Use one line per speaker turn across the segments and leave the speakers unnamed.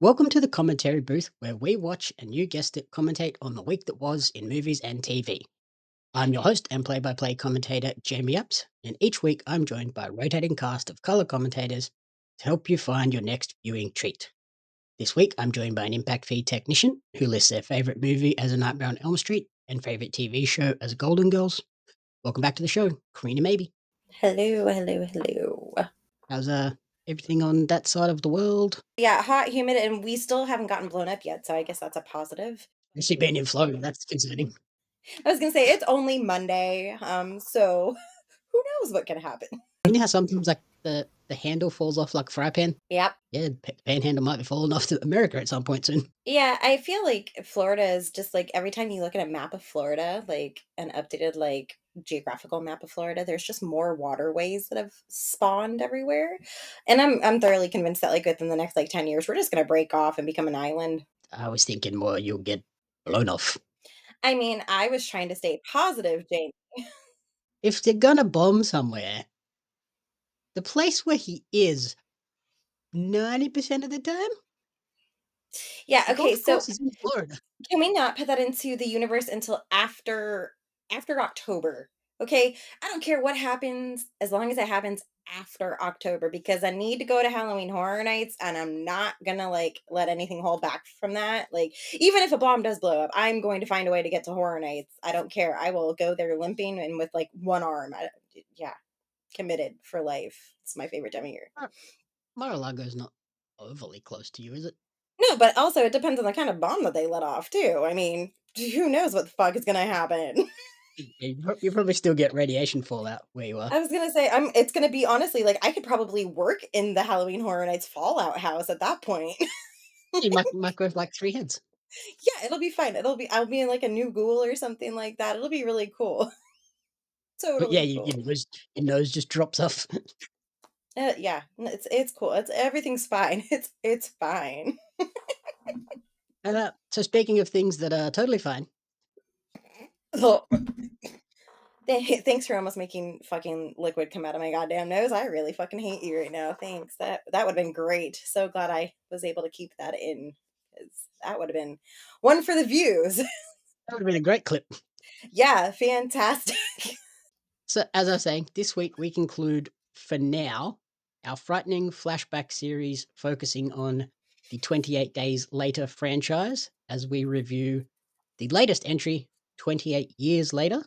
Welcome to the commentary booth where we watch and you guessed it, commentate on the week that was in movies and TV. I'm your host and play by play commentator, Jamie Epps, and each week I'm joined by a rotating cast of colour commentators to help you find your next viewing treat. This week I'm joined by an impact fee technician who lists their favourite movie as A Nightmare on Elm Street and favourite TV show as Golden Girls. Welcome back to the show, Corrina Mabey.
Hello, hello, hello.
How's everything on that side of the world?
Yeah, hot, humid, and we still haven't gotten blown up yet, so I guess that's a positive.
Actually being in Florida, that's concerning.
I was gonna say it's only Monday, so who knows what can happen.
You know how sometimes like the handle falls off like a fry pan?
Yep.
Yeah, panhandle might be falling off to America at some point soon.
Yeah, I feel like Florida is just like every time you look at a map of Florida, like an updated like geographical map of Florida, there's just more waterways that have spawned everywhere. And I'm thoroughly convinced that like within the next like 10 years, we're just gonna break off and become an island.
I was thinking more you'll get blown off.
I mean, I was trying to stay positive, Jane.
If they're gonna bomb somewhere, the place where he is 90% of the time,
Yeah,
the
okay,
golf
so
course is in Florida.
can we not put that into the universe until after October? Okay? I don't care what happens as long as it happens after October because I need to go to Halloween Horror Nights and I'm not gonna like let anything hold back from that. Like even if a bomb does blow up, I'm going to find a way to get to Horror Nights. I don't care. I will go there limping and with like one arm. Yeah, committed for life. It's my favorite time of year.
Mar-a-Lago's not overly close to you, is it?
No, but also it depends on the kind of bomb that they let off too. I mean, who knows what the fuck is gonna happen?
You probably still get radiation fallout where you are.
I was gonna say, it's gonna be honestly like I could probably work in the Halloween Horror Nights Fallout house at that point.
You might go with like 3 heads.
Yeah, it'll be fine. I'll be in like a new ghoul or something like that. It'll be really cool.
But yeah,
Totally cool.
your nose just drops off.
Yeah, it's cool. It's everything's fine. It's fine.
And so speaking of things that are totally fine,
Oh, thanks for almost making fucking liquid come out of my goddamn nose. I really fucking hate you right now. Thanks. That would have been great. So glad I was able to keep that in because that would have been one for the views.
that would have been a great clip.
Yeah, fantastic.
So, as I was saying, this week we conclude, for now, our Frightening Flashback series focusing on the 28 Days Later franchise as we review the latest entry, 28 Years Later,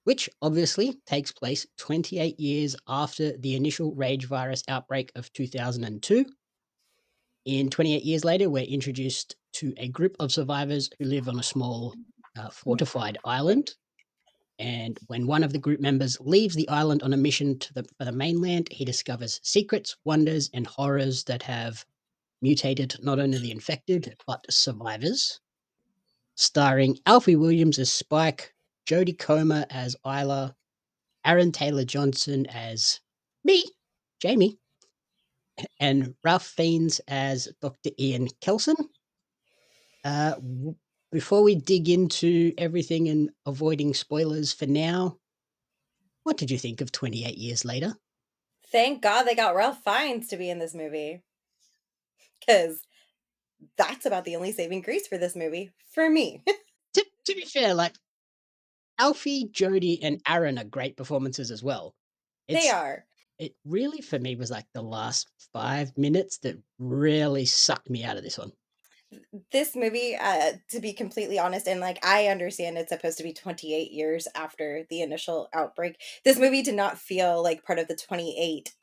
which obviously takes place 28 years after the initial rage virus outbreak of 2002. In 28 Years Later, we're introduced to a group of survivors who live on a small fortified island. And when one of the group members leaves the island on a mission for the mainland, he discovers secrets, wonders, and horrors that have mutated not only the infected, but survivors. Starring Alfie Williams as Spike, Jodie Comer as Isla, Aaron Taylor Johnson as me, Jamie, and Ralph Fiennes as Dr. Ian Kelson. Uh, Before we dig into everything and avoiding spoilers for now, what did you think of 28 Years Later?
Thank God they got Ralph Fiennes to be in this movie because that's about the only saving grace for this movie for me.
To be fair, like Alfie, Jodie, and Aaron are great performances as well.
They
It's
are.
it really for me was like the last 5 minutes that really sucked me out of this one.
This movie, to be completely honest, and like I understand it's supposed to be 28 years after the initial outbreak. This movie did not feel like part of the 28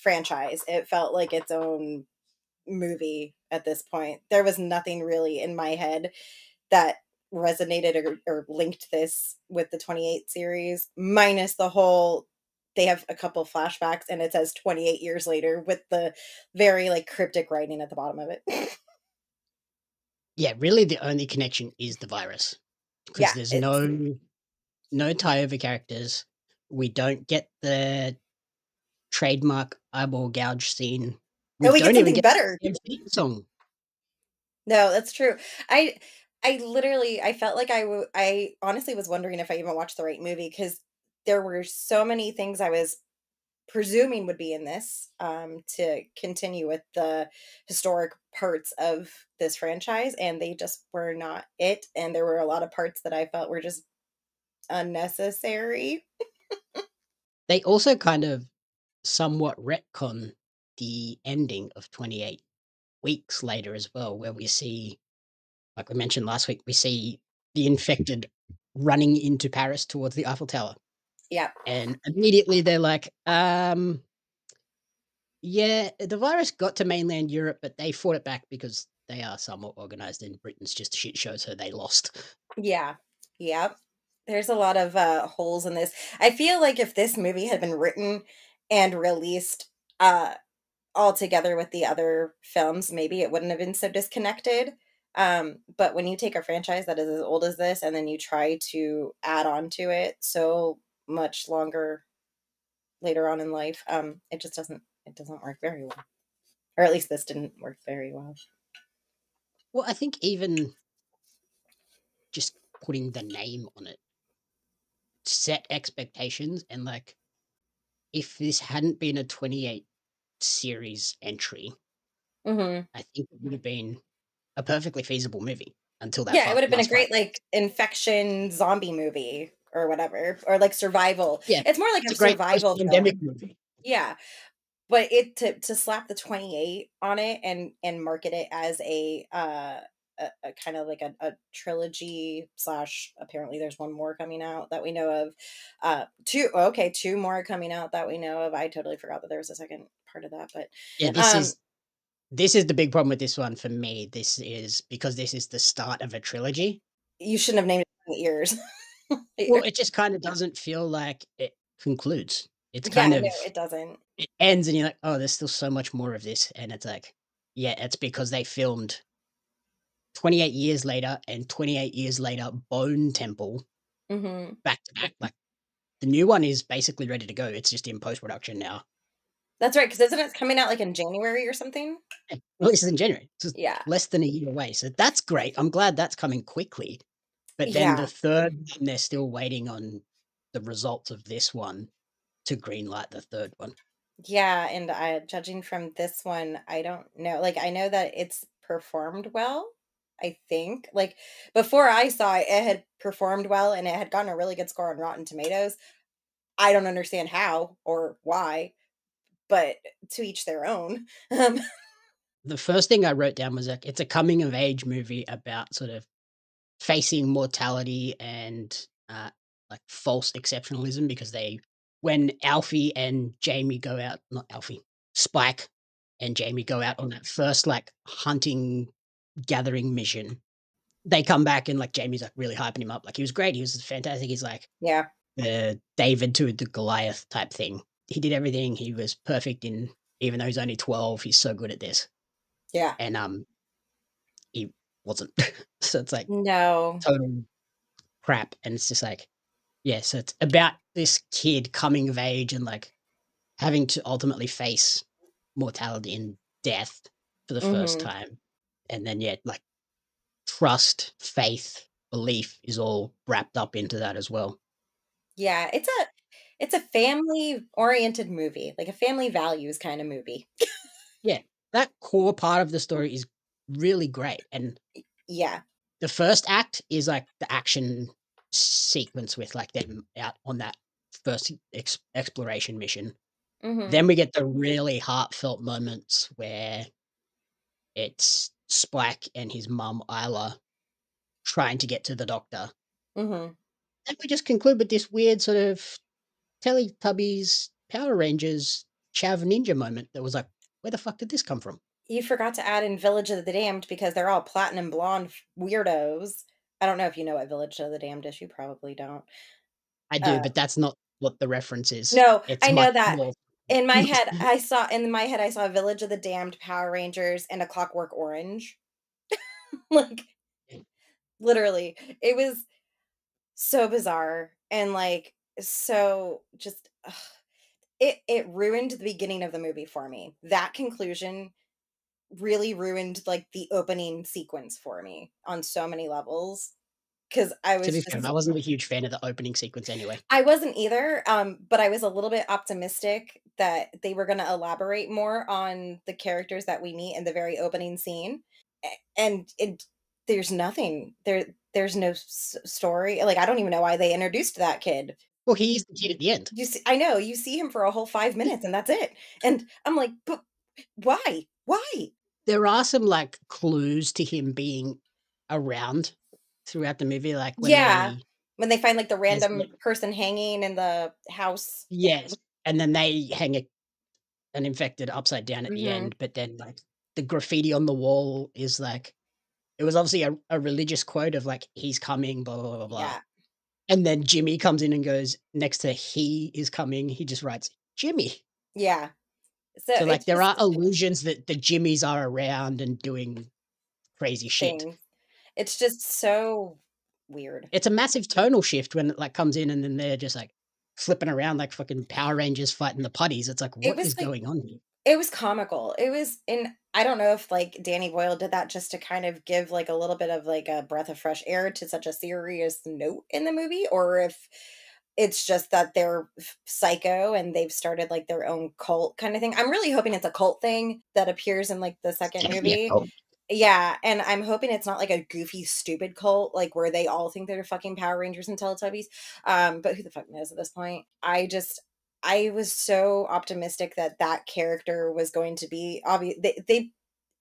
franchise. It felt like its own movie at this point. There was nothing really in my head that resonated or linked this with the 28 series, minus the whole they have a couple flashbacks and it says 28 years later with the very like cryptic writing at the bottom of it.
Yeah, really the only connection is the virus because
Yeah,
there's
it's
no tie over characters. We don't get the trademark eyeball gouge scene. We
and we get
don't even
something
get
better.
the theme song.
No, that's true. I I literally I felt like I honestly was wondering if I even watched the right movie because there were so many things I was presuming would be in this, to continue with the historic parts of this franchise, and they just were not it. And there were a lot of parts that I felt were just unnecessary.
They also kind of somewhat retcon the ending of 28 weeks later as well, where we see, like we mentioned last week, we see the infected running into Paris towards the Eiffel Tower.
Yeah.
And immediately they're like, yeah, the virus got to mainland Europe, but they fought it back because they are somewhat organized and Britain's just a shit show, so they lost.
Yeah. Yep. There's a lot of holes in this. I feel like if this movie had been written and released uh all together with the other films, maybe it wouldn't have been so disconnected. But when you take a franchise that is as old as this and then you try to add on to it so much longer later on in life, it doesn't work very well. Or at least this didn't work very well.
Well, I think even just putting the name on it set expectations and like if this hadn't been a 28 series entry,
Hmm.
I think it would have been a perfectly feasible movie until that
Yeah, it would have been a
last 5
great like infection zombie movie or whatever, or like survival.
Yeah,
It's more like
it's
a
a great
survival
post-pandemic
film.
movie.
Yeah. But it to slap the 28 on it and market it as a kind of like a trilogy slash, apparently there's one more coming out that we know of. Two more coming out that we know of. I totally forgot that there was a second part of that, but
Yeah,
um
this is the big problem with this one for me. This is because this is the start of a trilogy.
you shouldn't have named it 20 years.
Well, it just kinda doesn't feel like it concludes. It's
Yeah,
kind
no,
of
it doesn't.
it ends and you're like, "Oh, there's still so much more of this," and it's like, yeah, it's because they filmed 28 years later and 28 years later Bone Temple
Mhm.
back to back. Like, the new one is basically ready to go. It's just in post-production now.
That's right, because isn't it coming out like in January or something?
Yeah, releases in January. It's just
Yeah.
less than a year away, so that's great. I'm glad that's coming quickly. But then the
Yeah.
3rd one, they're still waiting on the results of this one to greenlight the 3rd one.
Yeah, and judging from this one, I don't know. Like, I know that it's performed well, I think. Like, before I saw it, it had performed well and it had gotten a really good score on Rotten Tomatoes. I don't understand how or why, but to each their own.
The first thing I wrote down was, like, it's a coming of age movie about sort of facing mortality and, like, false exceptionalism because they when Alfie and Jamie go out not Alfie, Spike and Jamie go out on that first, like, hunting gathering mission, they come back and, like, Jamie's, like, really hyping him up, like, "He was great, he was fantastic." He's like
Yeah.
the David to the Goliath type thing. He did everything, he was perfect in even though he's only 12, he's so good at this,
Yeah.
and, he wasn't. So it's, like,
No.
total crap, and it's just, like yeah, so it's about this kid coming of age and, like, having to ultimately face mortality and death for the first
Mhm.
time, and then, yeah, like, trust, faith, belief is all wrapped up into that as well.
Yeah, it's a family-oriented movie, like a family values kinda movie.
Yeah, that core part of the story is really great, and
Yeah.
the first act is, like, the action sequence with, like, them out on that first exploration mission. Then
Mhm.
we get the really heartfelt moments where it's Spike and his mum, Isla, trying to get to the doctor.
Mhm.
And we just conclude with this weird sort of Teletubbies, Power Rangers, Chav Ninja moment that was like, "Where the fuck did this come from?"
You forgot to add in Village of the Damned because they're all platinum blonde weirdos. I don't know if you know what Village of the Damned is, you probably don't.
I do,
Uh,
but that's not what the reference is.
no,
It's
I
much
know that.
more
In my head, I saw Village of the Damned, Power Rangers, and A Clockwork Orange. Like, literally. It was so bizarre and, like, so just ugh. It ruined the beginning of the movie for me. That conclusion really ruined, like, the opening sequence for me on so many levels. 'Cause I
To
was
be fair,
just
I wasn't a huge fan of the opening sequence anyway.
I wasn't either, but I was a little bit optimistic that they were gonna elaborate more on the characters that we meet in the very opening scene, and there's nothing. There's no story, like, I don't even know why they introduced that kid.
Well, he's the kid at the end.
You see I know, you see him for a whole 5 minutes, and that's it, and I'm like, "But why? Why?"
There are some, like, clues to him being around throughout the movie, like, when
Yeah,
they
when they find, like, the
there's,
random
like
person hanging in the house.
yes, and then they hang an infected upside down at the
Mhm.
end, but then, like, the graffiti on the wall is, like it was obviously a religious quote of, like, "He's coming, blah, blah, blah, blah."
Yeah,
And then Jimmy comes in and goes next to "He is coming," he just writes, "Jimmy."
yeah. So,
So, like,
it's
there are
just
illusions that the Jimmys are around and doing crazy shit.
things. It's just so weird.
It's a massive tonal shift when it, like, comes in and then they're just, like, flipping around like fucking Power Rangers fighting the putties. It's like,
It
what
was
is
like
going on here?
it was comical. It was and I don't know if, like, Danny Boyle did that just to kind of give, like, a little bit of, like, a breath of fresh air to such a serious note in the movie, or if it's just that they're psycho and they've started, like, their own cult kinda thing. I'm really hoping it's a cult thing that appears in, like, the
It's
2nd
definitely a
movie.
cult.
Yeah, and I'm hoping it's not like a goofy, stupid cult, like, where they all think they're fucking Power Rangers and Teletubbies, but who the fuck knows at this point? I was so optimistic that that character was going to be they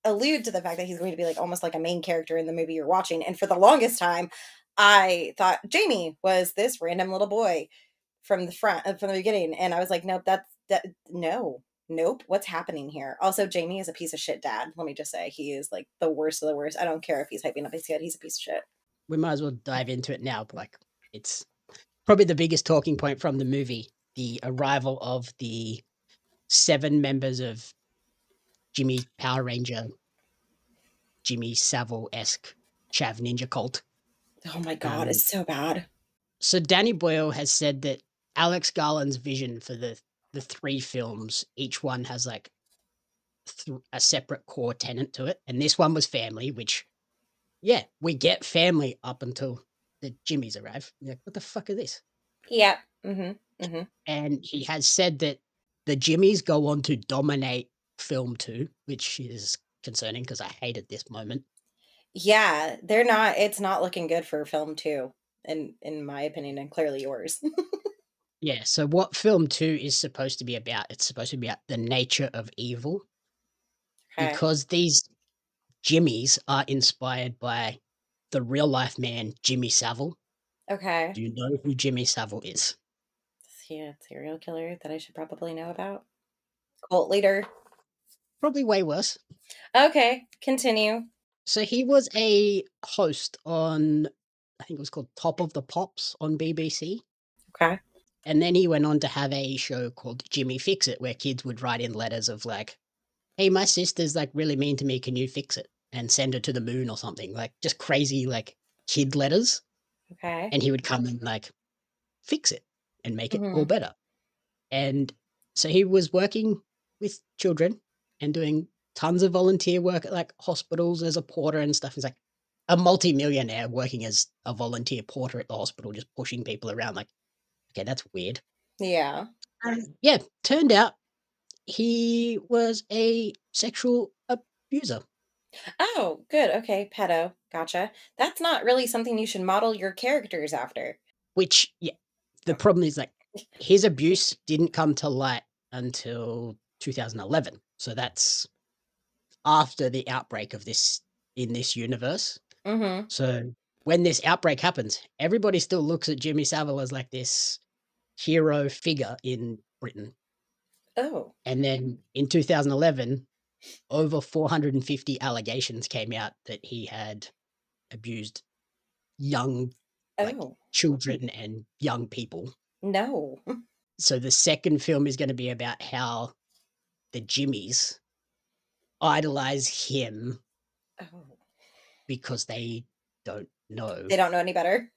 allude to the fact that he's going to be, like, almost like a main character in the movie you're watching, and for the longest time, I thought Jamie was this random little boy from the front from the beginning, and I was like, "Nope, that no. Nope, what's happening here?" Also, Jamie is a piece of shit dad, let me just say. He is, like, the worst of the worst. I don't care if he's hyping up his kid, he's a piece of shit.
We might as well dive into it now, but, like, it's probably the biggest talking point from the movie, the arrival of the 7 members of Jimmy Power Ranger, Jimmy Savile-esque Chav Ninja cult.
Oh my god,
Um,
it's so bad.
so Danny Boyle has said that Alex Garland's vision for the 3 films, each one has, like, a separate core tenet to it, and this one was family, which, yeah, we get family up until the Jimmys arrive. You're like, "What the fuck is this?"
Yeah. Mhm, mhm.
And he has said that the Jimmys go on to dominate film 2, which is concerning because I hated this moment.
Yeah, it's not looking good for film 2, in my opinion, and clearly yours.
Yeah, so what film 2 is supposed to be about, it's supposed to be about the nature of evil
Okay,
because these Jimmys are inspired by the real life man, Jimmy Savile.
okay.
Do you know who Jimmy Savile is?
Is he a serial killer that I should probably know about? Cult leader?
Probably way worse.
Okay, continue.
So he was a host on, I think it was called Top of the Pops on BBC.
Okay.
And then he went on to have a show called Jimmy Fix It, where kids would write in letters of like, "Hey, my sister's like really mean to me. Can you fix it?" And send her to the moon or something. Like just crazy like kid letters.
Okay.
And he would come and like fix it and make it all
Mhm.
better. And so he was working with children and doing tons of volunteer work at like hospitals as a porter and stuff. He's like a multi-millionaire working as a volunteer porter at the hospital, just pushing people around. Like, okay, that's weird.
Yeah.
Yeah, turned out he was a sexual abuser,
Oh, good, okay, pedo, gotcha. That's not really something you should model your characters after.
which, yeah, the problem is like his abuse didn't come to light until 2011. So that's after the outbreak of this in this universe.
Mhm.
So when this outbreak happens, everybody still looks at Jimmy Savile as like this hero figure in Britain.
Oh.
And then in 2011, over 450 allegations came out that he had abused young, like
Oh,
children and young people.
no.
So the second film is going to be about how the Jimmys idolize him
Oh.
because they don't know.
They don't know any better?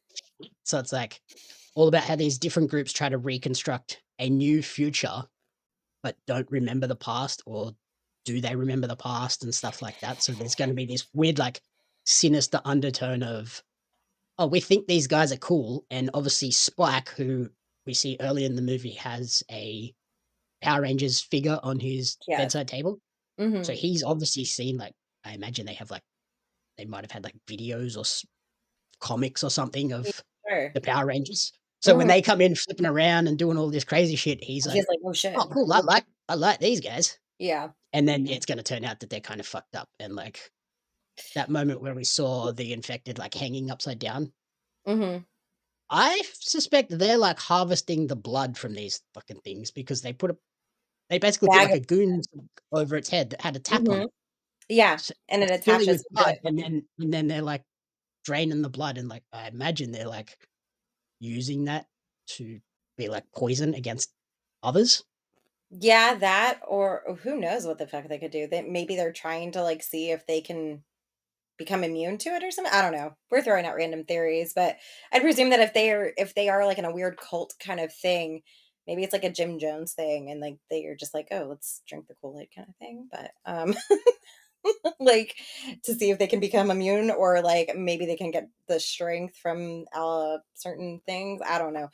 So it's like all about how these different groups try to reconstruct a new future, but don't remember the past, or do they remember the past and stuff like that. So there's going to be this weird, like, sinister undertone of oh, we think these guys are cool, and obviously Spike, who we see early in the movie, has a Power Rangers figure on his
Yes.
bedside table. So
Mhm.
he's obviously seen, like, I imagine they have, like, they might have had, like, videos or comics or something
Yeah,
of
sure.
the Power Rangers. So when
Mhm.
they come in flipping around and doing all this crazy shit, he's like,
He's like, "Oh, shit."
"Oh, cool, I like these guys."
Yeah.
And then it's gonna turn out that they're kind of fucked up, and, like, that moment where we saw the infected, like, hanging upside down,
Mhm.
I suspect they're, like, harvesting the blood from these fucking things because they basically put,
Bag
like,
of
a goon over its head that had a tap on
Mhm.
it.
Yeah,
So
and it
it's filling
attaches
with
to
blood,
it.
and then they're, like, draining the blood, and, like, I imagine they're, like, using that to be, like, poison against others.
Yeah, that or who knows what the fuck they could do. That maybe they're trying to, like, see if they can become immune to it or something. I don't know. We're throwing out random theories, but I presume that if they are like in a weird cult kind of thing, maybe it's like a Jim Jones thing, and like they are just like, oh, let's drink the Kool-Aid kind of thing. But like to see if they can become immune, or like maybe they can get the strength from certain things. I don't know.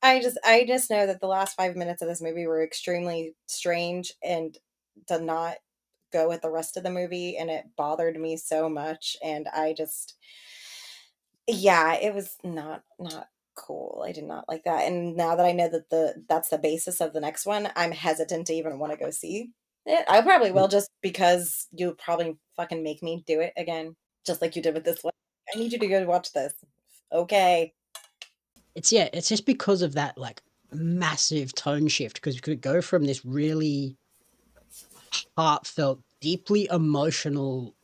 I just know that the last 5 minutes of this movie were extremely strange and did not go with the rest of the movie, and it bothered me so much, and I just yeah, it was not cool. I did not like that. And now that I know that that's the basis of the next one, I'm hesitant to even want to go see it. I probably
Mm,
will, just because you'll probably fucking make me do it again, just like you did with this one. I need you to go watch this. Okay.
it's just because of that, like, massive tone shift because we could go from this really heartfelt, deeply emotional,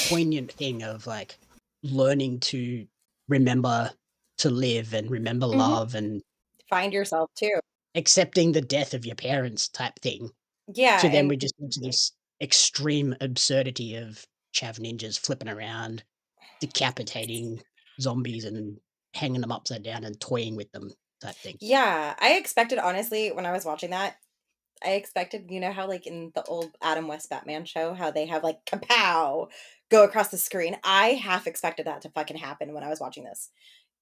poignant thing of, like, learning to remember to live and remember
Mhm.
love and
Find yourself too.
accepting the death of your parents type thing,
Yeah,
to then
and
we just into this extreme absurdity of chav ninjas flipping around, decapitating zombies and hanging them upside down and toying with them type thing.
yeah, I expected, honestly, when I was watching that, I expected, how like in the old Adam West Batman show, how they have like kapow go across the screen. I half expected that to fucking happen when I was watching this.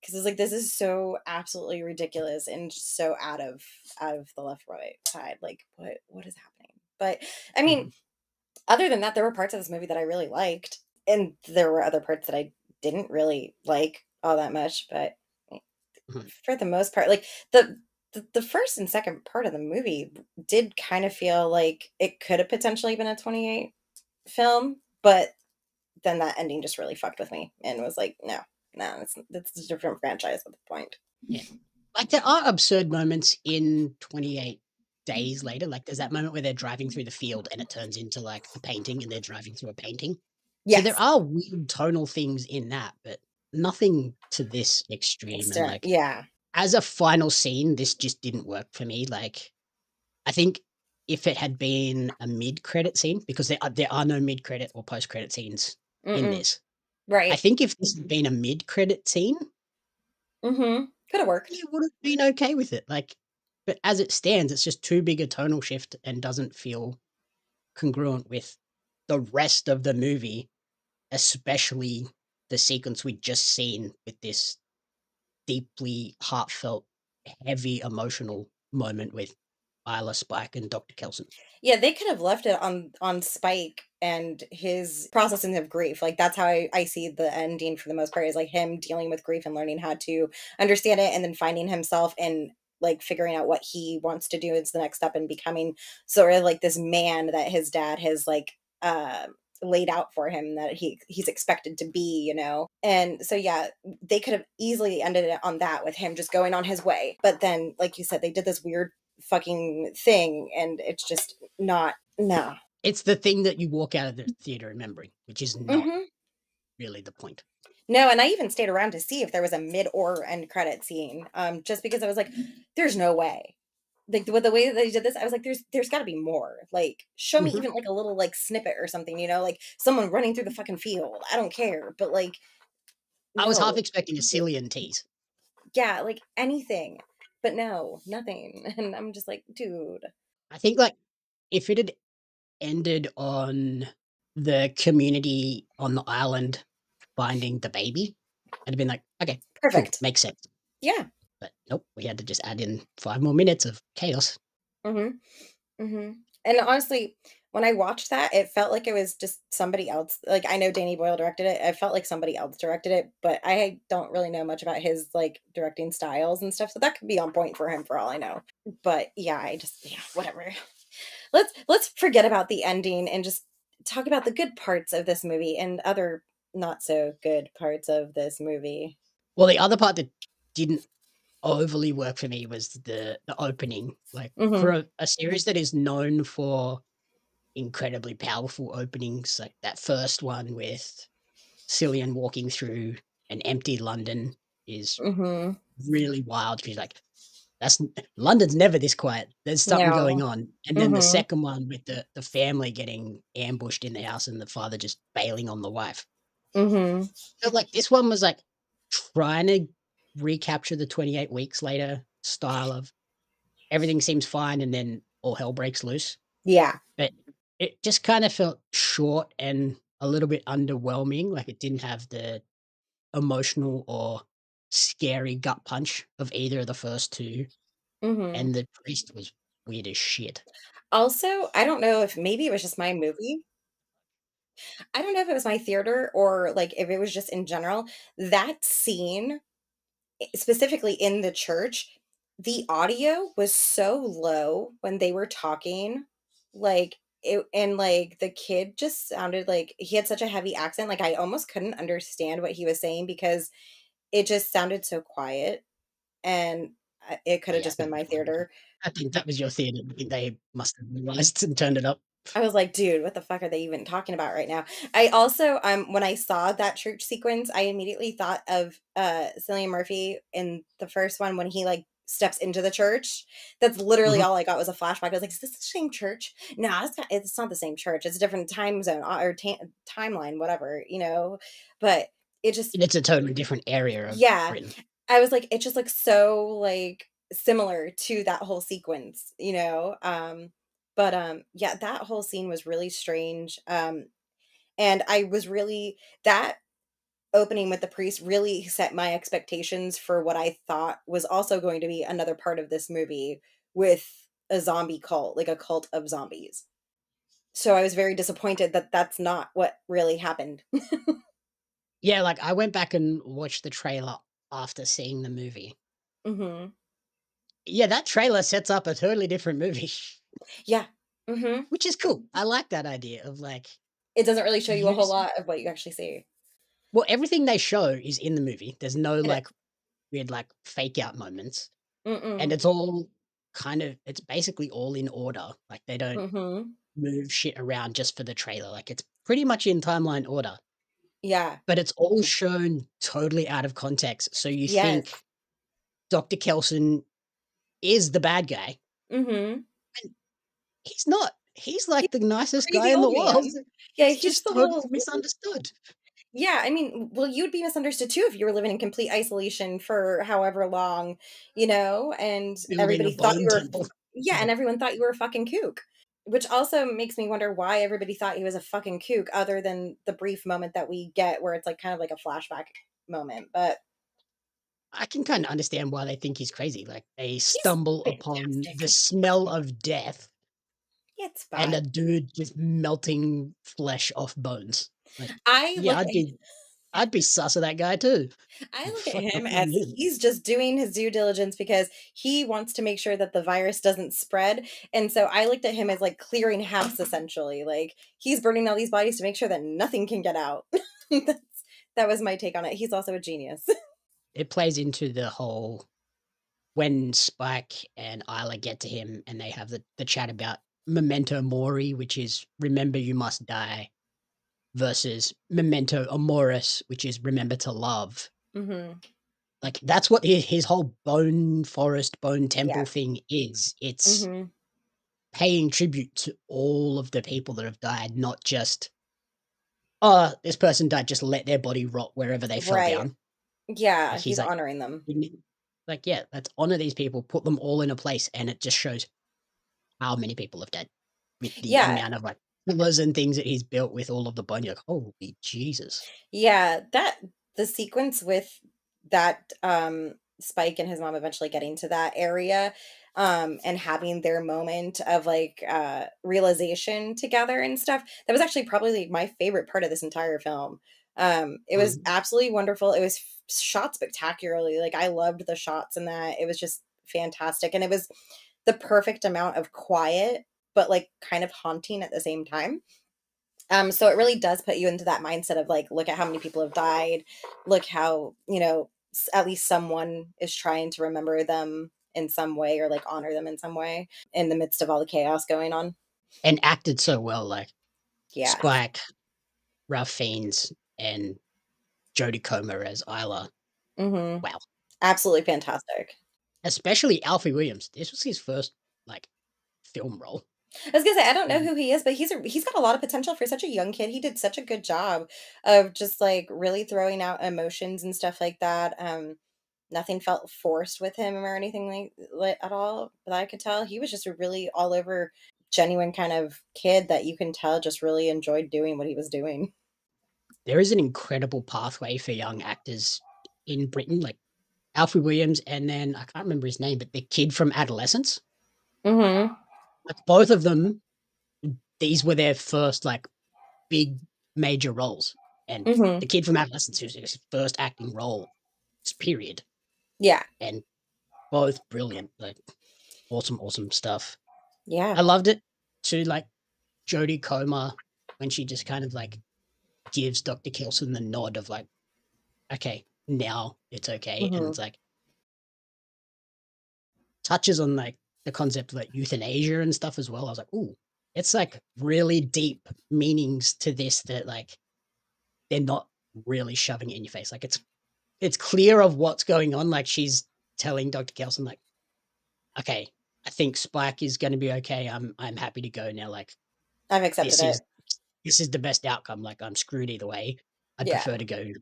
Because it's like this is so absolutely ridiculous and just so out of the left right side. Like what is happening? But I mean,
Mhm,
other than that, there were parts of this movie that I really liked. And there were other parts that I didn't really like all that much. But
mhm.
for the most part, like the first and second part of the movie did kind of feel like it could have potentially been a 28 film, but then that ending just really fucked with me and was like, no, no, it's a different franchise at the point.
Yeah. Like, there are absurd moments in 28 Days Later, like, there's that moment where they're driving through the field and it turns into, like, a painting and they're driving through a painting. So there
Yes.
are weird tonal things in that, but nothing to this extreme, and, like,
Yeah.
as a final scene, this just didn't work for me, like, I think if it had been a mid-credit scene, because there are no mid-credit or post-credit scenes in
Mm-mm.
this. I
Right.
think if this had been a mid-credit scene,
Mm-hmm. Could have worked.
you would have been okay with it, like, but as it stands, it's just too big a tonal shift and doesn't feel congruent with the rest of the movie, especially the sequence we'd just seen with this deeply heartfelt, heavy emotional moment with Isla, Spike, and Dr. Kelson.
Yeah, they could have left it on Spike and his processing of grief. Like that's how I see the ending for the most part, is like him dealing with grief and learning how to understand it, and then finding himself and like figuring out what he wants to do is the next step, and becoming sort of like this man that his dad has like laid out for him, that he's expected to be, And so yeah, they could have easily ended it on that, with him just going on his way. But then like you said, they did this weird fucking thing, and it's just not, no.
It's the thing that you walk out of the theater remembering, which is not
Mhm.
really the point.
No, and I even stayed around to see if there was a mid or end credit scene, just because I was like, "There's no way." Like, with the way that they did this, I was like, "There's gotta be more. Like, show me
Mhm.
even, like, a little, like, snippet or something, like, someone running through the fucking field. I don't care, but, like,
I was half
no."
expecting a Cillian tease.
Yeah, like, anything, but no, nothing, and I'm just like, "Dude."
I think, like, if it had ended on the community on the island finding the baby, I'd have been like, okay, cool,
Perfect.
makes sense.
Yeah.
But nope, we had to just add in 5 more minutes of chaos.
Mhm. Mhm. And honestly, when I watched that, it felt like it was just somebody else. Like, I know Danny Boyle directed it. I felt like somebody else directed it, but I don't really know much about his, like, directing styles and stuff, so that could be on point for him for all I know. But, yeah, yeah, whatever. Let's forget about the ending and just talk about the good parts of this movie and other not so good parts of this movie.
Well, the other part that didn't overly work for me was the opening. Like, for
Mhm.
a series that is known for incredibly powerful openings, like that first one with Cillian walking through an empty London is
Mhm.
really wild. She's like, "That's London's never this quiet. There's something going
No.
on." And then the
Mhm.
second one with the family getting ambushed in the house and the father just bailing on the wife.
Mhm.
Felt like this one was, like, trying to recapture the 28 weeks later style of everything seems fine and then all hell breaks loose,
Yeah.
but it just kinda felt short and a little bit underwhelming, like, it didn't have the emotional or scary gut punch of either of the first 2,
Mhm.
and the priest was weird as shit.
Also, I don't know if maybe it was just my movie. I don't know if it was my theater or, like, if it was just in general. That scene, specifically in the church, the audio was so low when they were talking, like, like, the kid just sounded like he had such a heavy accent, like, I almost couldn't understand what he was saying because it just sounded so quiet, and, it
Oh,
coulda
yeah,
just been my theater.
I think that was your theater. They must have realized and turned it up.
I was like, "Dude, what the fuck are they even talking about right now?" I also, when I saw that church sequence, I immediately thought of, Cillian Murphy in the first one when he, like, steps into the church. That's literally
Mhm.
all I got was a flashback. I was like, "Is this the same church?" No, it's not the same church. It's a different time zone, or timeline, whatever, you know? But it just
It's a totally different area of
yeah.
Britain.
I was like, it just looks so, like, similar to that whole sequence, you know? But, yeah, that whole scene was really strange, and I was really that opening with the priest really set my expectations for what I thought was also going to be another part of this movie with a zombie cult, like a cult of zombies. So I was very disappointed that that's not what really happened.
Yeah, like, I went back and watched the trailer after seeing the movie.
Mhm.
Yeah, that trailer sets up a totally different movie,
Yeah. Mhm.
which is cool. I like that idea of, like,
It doesn't really show you a whole
use
lot of what you actually see.
well, everything they show is in the movie. There's no,
It
like,
is.
weird, like, fake out moments, and
Mm-mm.
it's all it's basically all in order. Like, they don't
Mhm.
move shit around just for the trailer. Like, it's pretty much in timeline order,
Yeah.
but it's all shown totally out of context. So you
Yes.
think Dr. Kelson is the bad guy,
Mhm.
and he's not. He's
He's
like the
a
nicest guy
crazy
in the
old
world.
man. Yeah,
He's
he's
just
just a
totally
little
misunderstood.
yeah, I mean, well, you'd be misunderstood too if you were living in complete isolation for however long, you know, and
Building a
everybody thought
bone
you were
temple.
yeah, and everyone thought you were a fucking kook, which also makes me wonder why everybody thought he was a fucking kook other than the brief moment that we get where it's, like, kind of like a flashback moment, but
I can kinda understand why they think he's crazy, like, they
he's
stumble upon the
fantastic.
smell of death
It's
and
fine.
a dude just melting flesh off bones. Like,
I
yeah,
look at
I'd be sus of that guy too.
I look at
Fuck
him
going
as
on here?
he's just doing his due diligence because he wants to make sure that the virus doesn't spread. And so I looked at him as like clearing house essentially. Like he's burning all these bodies to make sure that nothing can get out. That's, that was my take on it. He's also a genius.
It plays into the whole when Spike and Isla get to him and they have the chat about memento mori, which is remember you must die, versus memento amoris, which is remember to love.
Hmm.
Like, that's what his whole bone forest, bone
Yeah.
temple thing is. It's
Hmm.
paying tribute to all of the people that have died, not just, "Oh, this person died, just let their body rot wherever they fell
Right.
down."
Yeah.
Like, he's
He's
like,
honoring them.
"We need" like, yeah, let's honor these people, put them all in a place, and it just shows how many people have died with the
Yeah.
amount of, like, pillars and things that he's built with all of the bone. You're like, "Holy Jesus."
Yeah. the sequence with that, Spike and his mom eventually getting to that area, and having their moment of, like, realization together and stuff, that was actually probably like, my favorite part of this entire film. It was
Mhm.
absolutely wonderful. It was shot spectacularly. Like, I loved the shots in that. It was just fantastic, and it was the perfect amount of quiet, but, like, kind of haunting at the same time. So it really does put you into that mindset of like, look at how many people have died. Look how, at least someone is trying to remember them in some way or like honor them in some way in the midst of all the chaos going on.
And acted so well, like
Yeah.
Spike, Ralph Fiennes, and Jodie Comer as Isla.
Hmm.
Wow.
Absolutely fantastic.
Especially Alfie Williams. This was his first, like, film role.
I was gonna say I don't know
And
who he is, but he's got a lot of potential for such a young kid. He did such a good job of just like really throwing out emotions and stuff like that. Nothing felt forced with him or anything like at all that I could tell. He was just a really all over genuine kind of kid that you can tell just really enjoyed doing what he was doing.
there is an incredible pathway for young actors in Britain, like Alfie Williams, and then I can't remember his name, but the kid from Adolescence.
Mhm.
Like, both of them, these were their first, like, big major roles. And
Mhm.
the kid from Adolescence was his first acting role, period.
Yeah.
And both brilliant, like, awesome, awesome stuff.
Yeah.
I loved it too, like, Jodie Comer, when she just kind of, like, gives Dr. Kelson the nod of, like, "Okay, now it's okay," and it's
Mhm.
like, touches on, like, the concept of, like, euthanasia and stuff as well. I was like, "Ooh," it's, like, really deep meanings to this that, like, they're not really shoving it in your face. Like, it's clear of what's going on, like, she's telling Dr. Kelson, like, "Okay, I think Spike is gonna be okay. I'm happy to go now, like,
I've accepted
this
it.
is this is the best outcome, like, I'm screwed either way. I'd
Yeah.
prefer to go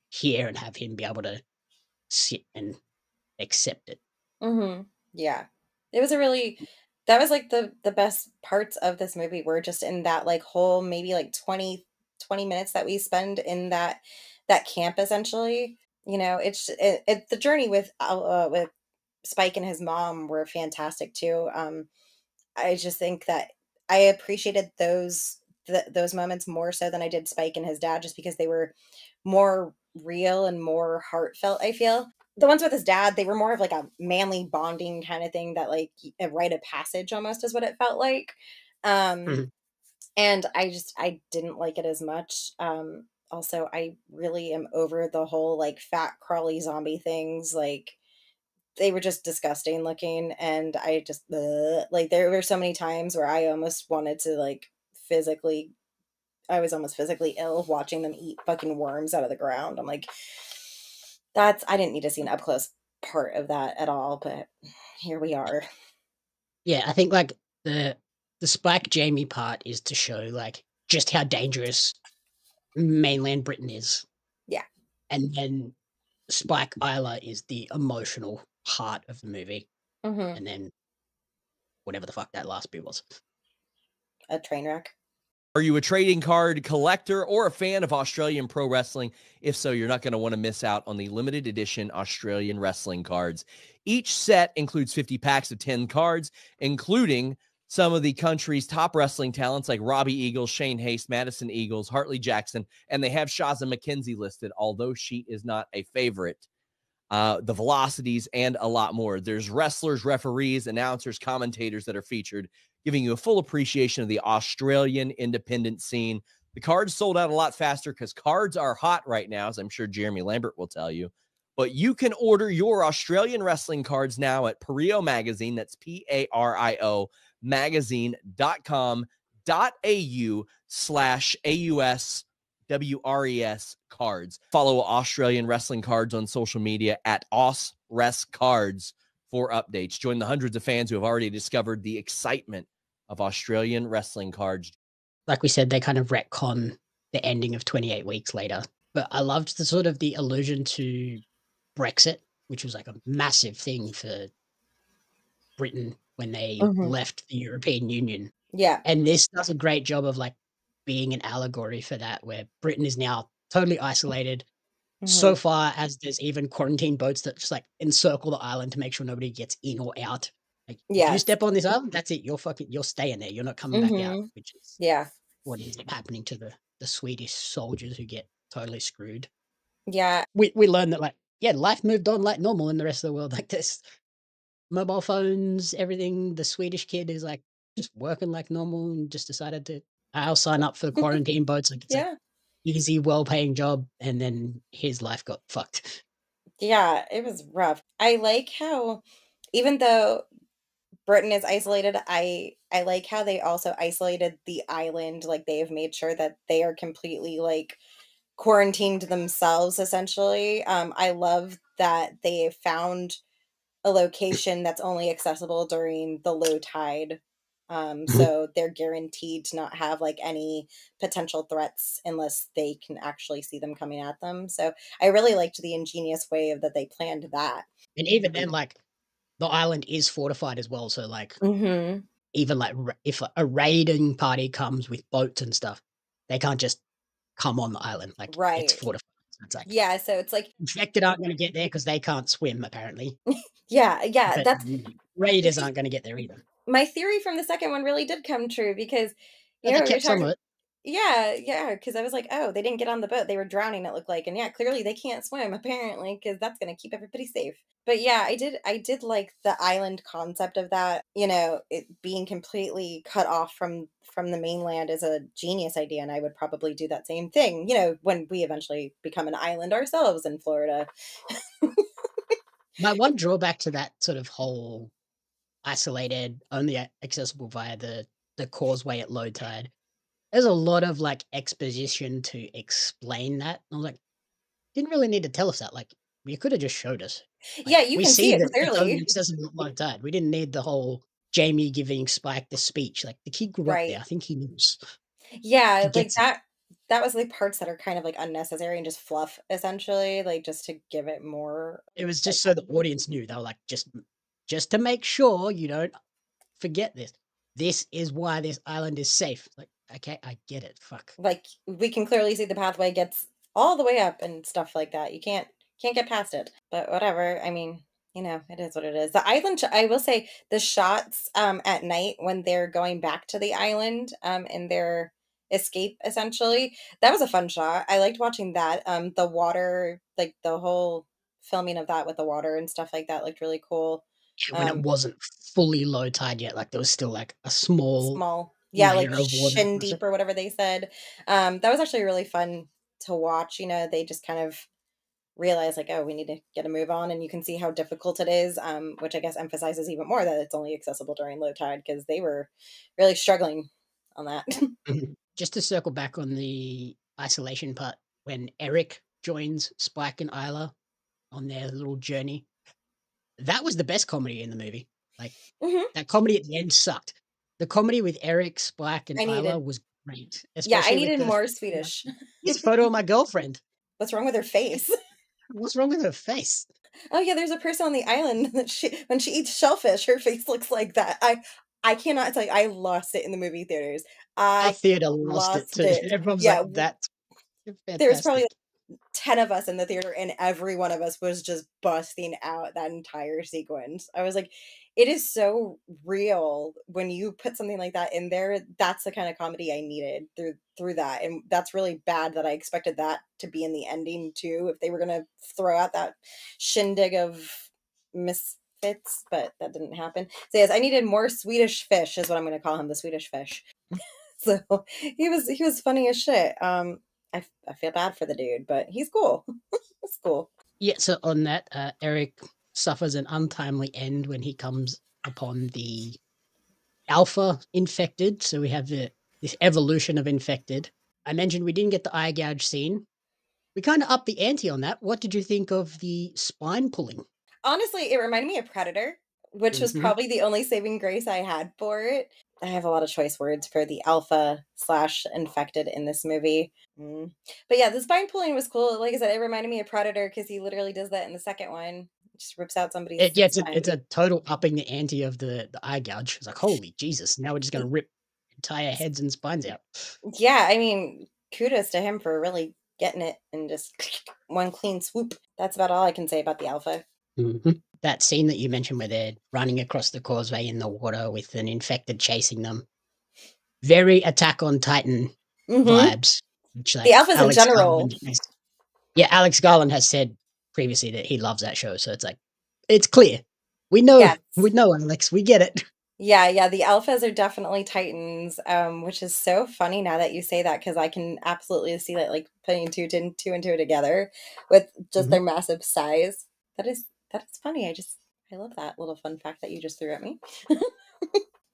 here and have him be able to sit and accept it."
Mhm. Yeah. It was a really that was like the best parts of this movie were just in that like whole maybe like 20 minutes that we spend in that camp essentially. The journey with Spike and his mom were fantastic too. I just think that I appreciated those moments more so than I did Spike and his dad, just because they were more real and more heartfelt. I feel the ones with his dad, they were more of like a manly bonding kind of thing that like a rite of passage almost is what it felt like. Um,
Mhm.
and I didn't like it as much. Also, I really am over the whole like fat crawly zombie things. Like they were just disgusting looking, and I just like there were so many times where I almost wanted to like physically I was almost physically ill watching them eat fucking worms out of the ground. I'm like, that's I didn't need to see an up close part of that at all, but here we are.
Yeah, I think, like, the Spike Jamie part is to show, like, just how dangerous mainland Britain is,
Yeah.
and then Spike Isla is the emotional heart of the movie,
Hmm.
and then whatever the fuck that last bit was.
A train wreck.
Are you a trading card collector or a fan of Australian pro wrestling? If so, you're not going to want to miss out on the limited edition Australian wrestling cards. Each set includes 50 packs of 10 cards, including some of the country's top wrestling talents like Robbie Eagles, Shane Haste, Madison Eagles, Hartley Jackson, and they have Shaza McKenzie listed, although she is not a favorite. The velocities, and a lot more. There's wrestlers, referees, announcers, commentators that are featured, giving you a full appreciation of the Australian independent scene. The cards sold out a lot faster because cards are hot right now, as I'm sure Jeremy Lambert will tell you. But you can order your Australian wrestling cards now at Pario Magazine. That's PARIO magazine.com.au/AUS WRES cards. Follow Australian Wrestling Cards on social media at AusResCards for updates. Join the hundreds of fans who have already discovered the excitement of Australian wrestling cards.
Like we said, they kind of retcon the ending of 28 Weeks Later, but I loved the sort of the allusion to Brexit, which was, like, a massive thing for Britain when they
Hmm.
left the European Union.
Yeah.
And this does a great job of, like, being an allegory for that, where Britain is now totally isolated. so far as there's even quarantine boats that just like encircle the island to make sure nobody gets in or out. Like if you
Yes.
step on this island, that's it. You're staying there. You're not coming back out, which is
Yeah.
what ends up happening to the Swedish soldiers who get totally screwed.
Yeah.
We learned that like, yeah, life moved on like normal in the rest of the world. Like this mobile phones, everything. The Swedish kid is like just working like normal and just decided to I'll sign up for the quarantine boats. Like it's a
Yeah.
easy, well-paying job, and then his life got fucked.
Yeah, it was rough. I like how even though Britain is isolated, I like how they also isolated the island, like, they have made sure that they are completely, like, quarantined themselves, essentially. I love that they found a location that's only accessible during the low tide. So they're guaranteed to not have, like, any potential threats unless they can actually see them coming at them. So I really liked the ingenious way of that they planned that.
And even then, like the island is fortified as well. So like
Mhm.
even like if a raiding party comes with boats and stuff, they can't just come on the island. Like it's
Right.
fortified. So it's like
Yeah, so it's like
infected aren't going to get there because they can't swim apparently.
yeah,
But
that's
raiders aren't going to get there either.
my theory from the second one really did come true because,
But they
we were
kept some
talking.
of it.
Yeah, because I was like, "Oh, they didn't get on the boat, they were drowning," it looked like, and yeah, clearly they can't swim apparently, because that's gonna keep everybody safe. But yeah, I did like the island concept of that, it being completely cut off from the mainland is a genius idea, and I would probably do that same thing, when we eventually become an island ourselves in Florida.
My one drawback to that sort of whole isolated, only accessible via the causeway at low tide. There's a lot of like exposition to explain that. I was like, didn't really need to tell us that. Like, you could have just showed us. Like,
Yeah, you
we
can see
see
it
that it's only
clearly.
accessible at low tide. We didn't need the whole Jamie giving Spike the speech. Like, the kid grew up there.
Right.
I think he knows. He
Yeah, like
gets it.
that was the parts that are kind of, like, unnecessary and just fluff, essentially, like, just to give it more,
It was
like
just so the audience knew. They were like, just to make sure you don't forget this. This is why this island is safe. Like, okay, I get it. Fuck.
we can clearly see the pathway gets all the way up and stuff like that. You can't get past it. But whatever. I mean, it is what it is. The island I will say the shots at night when they're going back to the island in their escape essentially. That was a fun shot. I liked watching that. The water, like the whole filming of that with the water and stuff like that looked really cool.
When it
Um
wasn't fully low tide yet, like there was still like a small
Small. Yeah, like
layer of water
shin
across
deep
it.
or whatever they said. That was actually really fun to watch, they just kind of realize like, "Oh, we need to get a move on," and you can see how difficult it is, which I guess emphasizes even more that it's only accessible during low tide because they were really struggling on that.
Mhm. Just to circle back on the isolation part, when Eric joins Spike and Isla on their little journey, that was the best comedy in the movie. Like,
Mhm.
that comedy at the end sucked. The comedy with Eric, Spike, and
I
Isla
needed
was great,
Yeah, I
especially with
needed
the
more
you know,
Swedish.
"Here's a photo of my girlfriend."
What's wrong with her face?
What's wrong with her face?
Oh yeah, there's a person on the island that when she eats shellfish, her face looks like that. I cannot tell you, I lost it in the movie theaters.
Our
I
theater lost it
lost
too.
it.
Everyone's like,
Yeah,
"That's
there's probably
fantastic."
10 of us in the theater and every one of us was just busting out that entire sequence. I was like, it is so real when you put something like that in there. That's the kind of comedy I needed through that. And that's really bad that I expected that to be in the ending too, if they were gonna throw out that shindig of misfits, but that didn't happen. So yes, I needed more Swedish fish, is what I'm gonna call him, the Swedish fish. So he was funny as shit. I feel bad for the dude, but he's cool. It's cool.
Yeah, so on that, Eric suffers an untimely end when he comes upon the alpha infected. So we have this evolution of infected. I mentioned we didn't get the eye gouge scene. We kind of upped the ante on that. What did you think of the spine pulling?
Honestly, it reminded me of Predator, which was
Mhm.
probably the only saving grace I had for it. I have a lot of choice words for the alpha slash infected in this movie. But yeah, the spine pulling was cool. Like I said, it reminded me of Predator because he literally does that in the second one. Just rips out somebody's
Yeah, it's
spine.
a total upping the ante of the eye gouge. It's like, holy Jesus! Now we're just gonna rip entire heads and spines out.
Yeah, I mean, kudos to him for really getting it and just one clean swoop. That's about all I can say about the alpha.
That scene that you mentioned where they're running across the causeway in the water with an infected chasing them. Very Attack on Titan vibes. Which,
The
like,
alphas in general.
Alex Garland has said previously that he loves that show. So it's like, it's clear. We know,
Yes.
Alex. We get it.
Yeah, the alphas are definitely Titans, which is so funny now that you say that, because I can absolutely see that, like, putting two and two together with just their massive size. That is funny. I love that little fun fact that you just threw at me.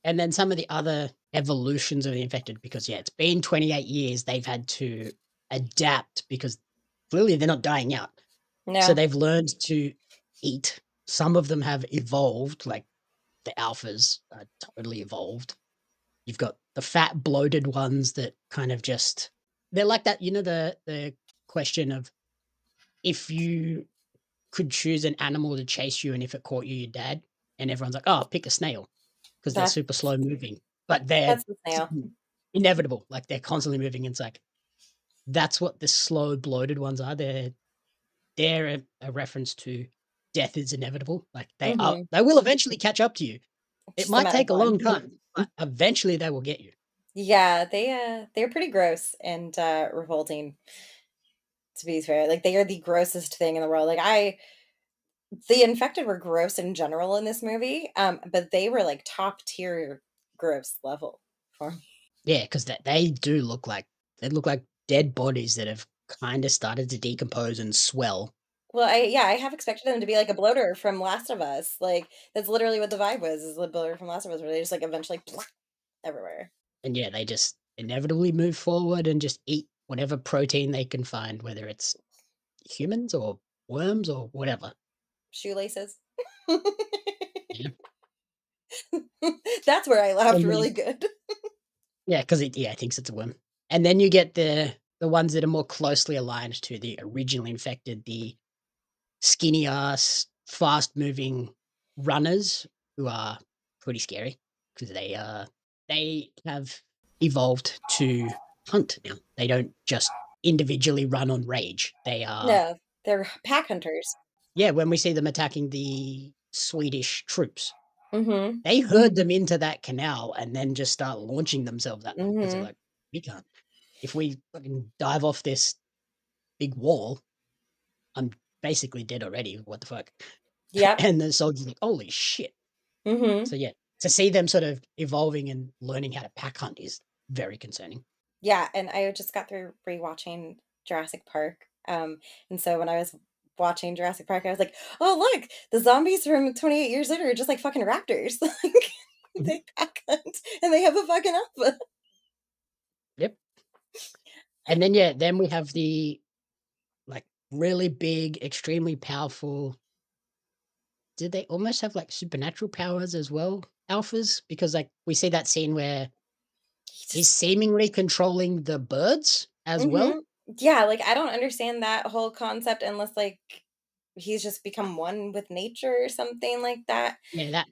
And then some of the other evolutions of the infected, because it's been 28 years, they've had to adapt because clearly they're not dying out.
No.
So they've learned to eat. Some of them have evolved, like the alphas are totally evolved. You've got the fat, bloated ones that kind of just, they're like that, the question of if you could choose an animal to chase you and if it caught you, you're dead. And everyone's like, oh, pick a snail because they're super slow moving. But they're
That's the snail.
inevitable. Like, they're constantly moving. And it's like, that's what the slow, bloated ones are. They're a reference to death is inevitable. Like, they will eventually catch up to you. It
Just
might take a long time, but eventually they will get you.
Yeah, they're pretty gross and revolting, to be fair. Like, they are the grossest thing in the world. Like, the infected were gross in general in this movie, but they were like top tier gross level for me.
Yeah, because they look like dead bodies that have kind of started to decompose and swell.
Well, I have expected them to be like a bloater from Last of Us. Like, that's literally what the vibe was, is the bloater from Last of Us, where they just like eventually everywhere.
And yeah, they just inevitably move forward and just eat whatever protein they can find, whether it's humans or worms or whatever.
Shoelaces.
Yeah.
That's where I laughed really good.
Yeah, because it thinks it's a worm. And then you get the ones that are more closely aligned to the original infected, the skinny ass, fast moving runners who are pretty scary because they have evolved to hunt now. They don't just individually run on rage. They are
No, they're pack hunters.
Yeah, when we see them attacking the Swedish troops,
Mm-hmm.
they herd them into that canal and then just start launching themselves at them because they're like, we can't. If we fucking dive off this big wall, I'm basically dead already. What the fuck?
Yep.
And the soldiers like, holy shit. So yeah, to see them sort of evolving and learning how to pack hunt is very concerning.
Yeah, and I just got through rewatching Jurassic Park. And so when I was watching Jurassic Park, I was like, oh, look, the zombies from 28 years later are just like fucking raptors. Like, they pack hunt and they have a fucking alpha.
Yep. And then then we have the like really big, extremely powerful. Did they almost have like supernatural powers as well, alphas? Because like we see that scene where he's seemingly controlling the birds as well.
Yeah, like, I don't understand that whole concept unless, like, he's just become one with nature or something like that.
Yeah,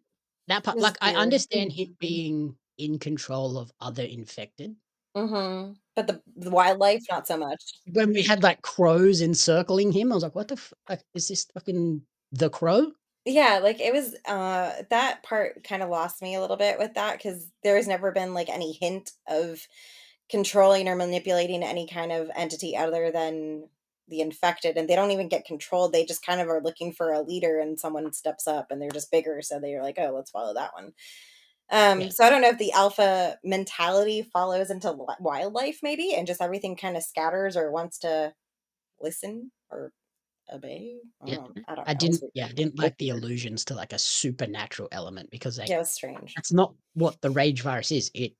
that part.
It was
Like, I
weird.
understand him being in control of other infected.
But the wildlife, not so much.
When we had like crows encircling him, I was like, "What the fuck is this? Fucking the crow?"
Yeah, like, it was, that part kinda lost me a little bit with that, because there has never been, like, any hint of controlling or manipulating any kind of entity other than the infected, and they don't even get controlled, they just kind of are looking for a leader, and someone steps up, and they're just bigger, so they're like, "Oh, let's follow that one."
Yeah.
So I don't know if the alpha mentality follows into wildlife maybe, and just everything kinda scatters or wants to listen or obey?
Yeah.
I don't
I
know.
didn't I didn't like the allusions to like a supernatural element because like
Yeah, it was strange.
that's not what the rage virus is. It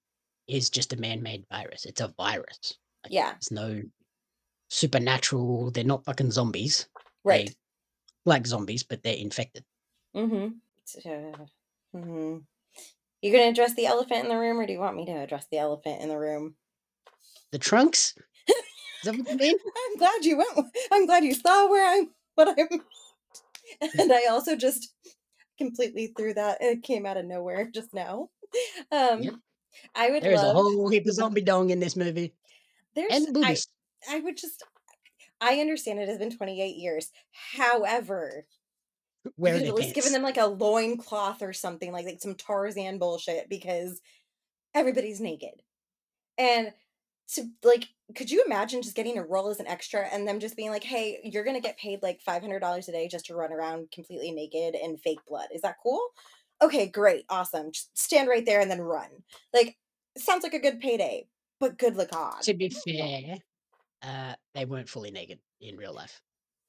is just a man-made virus. It's a virus. Like,
Yeah.
there's no supernatural. They're not fucking zombies.
Right.
They like zombies, but they're infected.
Mhm. Mhm. You gonna address the elephant in the room, or do you want me to address the elephant in the room?
The trunks? Is that what you mean?
I'm glad you saw what I'm and I also just completely threw that, it came out of nowhere just now.
Yep.
I would
There is a
love
whole heap of zombie dong in this movie.
there's
And boobies.
I would just I understand it has been 28 years. However, you
Where are
could have
their
at least given
pants?
them like a loincloth or something, like some Tarzan bullshit because everybody's naked. And to like, could you imagine just getting a role as an extra and them just being like, "Hey, you're gonna get paid like $500 a day just to run around completely naked and fake blood. Is that cool?" Okay, great, awesome. Just stand right there and then run. Like, sounds like a good payday, but good luck
To
God.
be fair, they weren't fully naked in real life.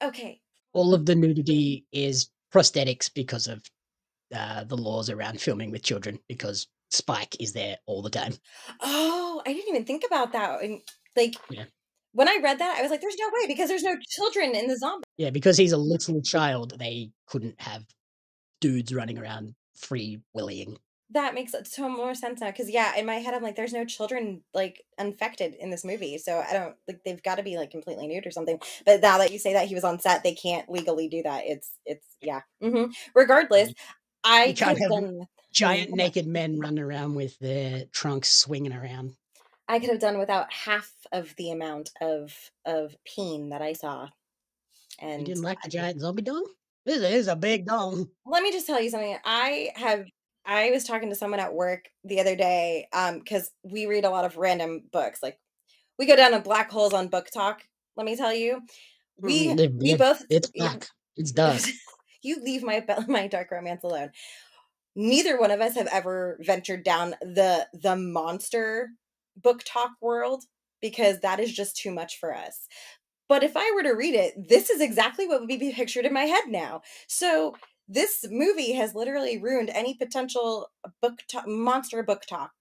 Okay.
All of the nudity is prosthetics because of the laws around filming with children, because Spike is there all the time.
Oh, I didn't even think about that. And like
Yeah.
when I read that, I was like, "There's no way," because there's no children in the zombie.
Yeah, because he's a little child, they couldn't have dudes running around free willying.
That makes so more sense now. Because yeah, in my head, I'm like, "There's no children like infected in this movie," so I don't like they've got to be like completely nude or something. But now that you say that he was on set, they can't legally do that. It's yeah. Regardless,
You you
I could
can't
have
have
done.
giant naked men running around with their trunks swinging around.
I could have done without half of the amount of peen that I saw.
You
And
didn't like the giant zombie dong? This is a big dong.
let me just tell you something. I was talking to someone at work the other day, because we read a lot of random books. Like we go down to black holes on book talk. Let me tell you, we
Yeah,
both
it's black. It's dark.
you leave my dark romance alone. Neither one of us have ever ventured down the monster book talk world because that is just too much for us. But if I were to read it, this is exactly what would be pictured in my head now. So this movie has literally ruined any potential monster book talk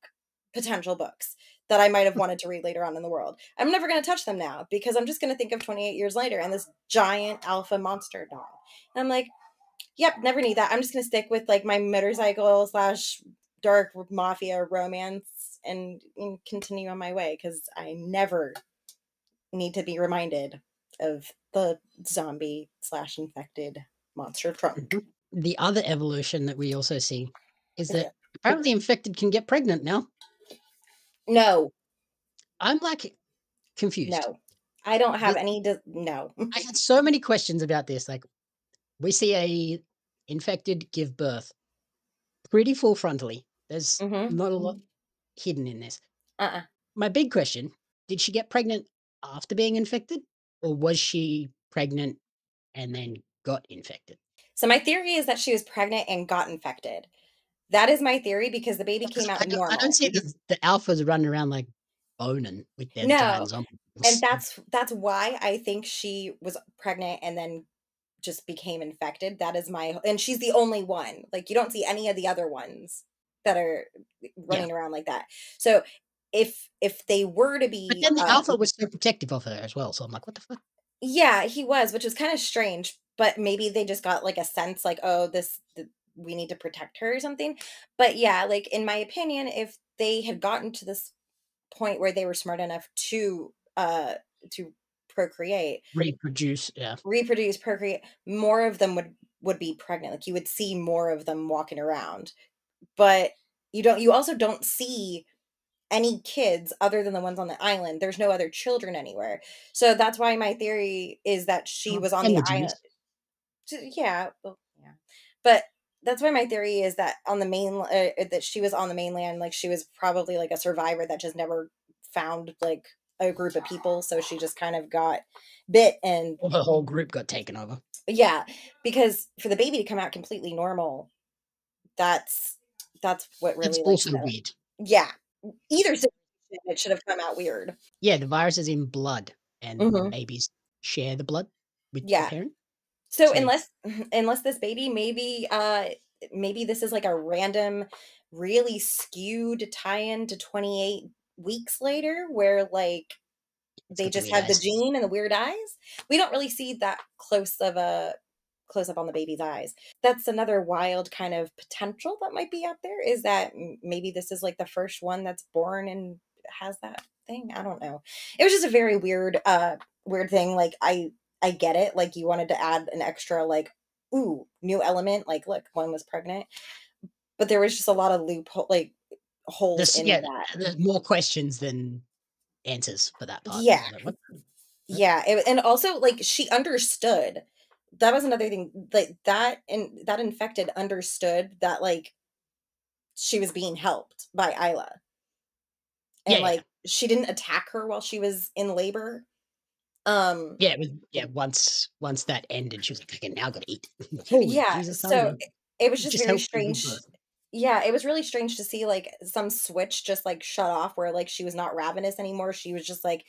potential books that I might have wanted to read later on in the world. I'm never going to touch them now because I'm just going to think of 28 years later and this giant alpha monster dog. And I'm like, yep, never need that. I'm just going to stick with like my motorcycle slash dark mafia romance and continue on my way because I never need to be reminded of the zombie slash infected monster trunk.
Mhm. The other evolution that we also see is that apparently infected can get pregnant now.
No,
I'm like confused.
no. I don't have
This,
any. No.
I had so many questions about this. Like, we see a infected give birth pretty full frontally. There's
Mm-hmm.
not a lot hidden in this.
Uh-uh.
My big question, did she get pregnant after being infected, or was she pregnant and then got infected?
So my theory is that she was pregnant and got infected. That is my theory because the baby
Because
came out
I don't
normal.
see the alphas running around like boning with their
No,
giant zombies.
and that's why I think she was pregnant and then just became infected. That is my and she's the only one. Like you don't see any of the other ones that are
Yeah.
running around like that. So if they were to
But
be
then the alpha was so protective of her as well, so I'm like, "What the fuck?"
yeah, he was, which was kind of strange, but maybe they just got like a sense like, oh, we need to protect her or something. But yeah, like in my opinion, if they had gotten to this point where they were smart enough to procreate,
Reproduce, yeah.
reproduce, procreate, more of them would be pregnant. Like you would see more of them walking around. But you also don't see any kids other than the ones on the island. There's no other children anywhere. So that's why my theory is that she was on the island.
Appendages.
Yeah, well, yeah. But that's why my theory is that on the that she was on the mainland, like she was probably like a survivor that just never found like a group of people, so she just kind of got bit and
Well, the whole group got taken over.
yeah, because for the baby to come out completely normal, that's that's what
It's
really like
also weird.
yeah. Either situation, it should have come out weird.
Yeah, the virus is in blood, and
Mhm.
babies share the blood with the
Yeah.
parent.
So
So
unless this baby maybe this is like a random really skewed tie-in to 28 weeks later where like
it's
they
got the
just
weird
have the
eyes.
gene and the weird eyes. We don't really see that close of a close up on the baby's eyes. That's another wild kind of potential that might be out there is that maybe this is like the first one that's born and has that thing. I don't know. It was just a very weird thing. Like I get it. Like you wanted to add an extra like ooh, new element like look, one was pregnant, but there was just a lot of loophole like holes
This
in
Yeah,
that.
there's more questions than answers for that part. I
Yeah.
was like, "What?"
Yeah, and also like she understood. That was another thing, like that, and that infected understood that like she was being helped by Isla,
Yeah,
and
yeah.
like she didn't attack her while she was in labor.
Yeah, it was, yeah, once that ended, she was like, "Okay, now I gotta eat." Holy
Yeah,
Jesus,
so
hungry.
it was just
Just
very
help the good
strange.
person.
Yeah, it was really strange to see like some switch just like shut off where like she was not ravenous anymore. She was just like,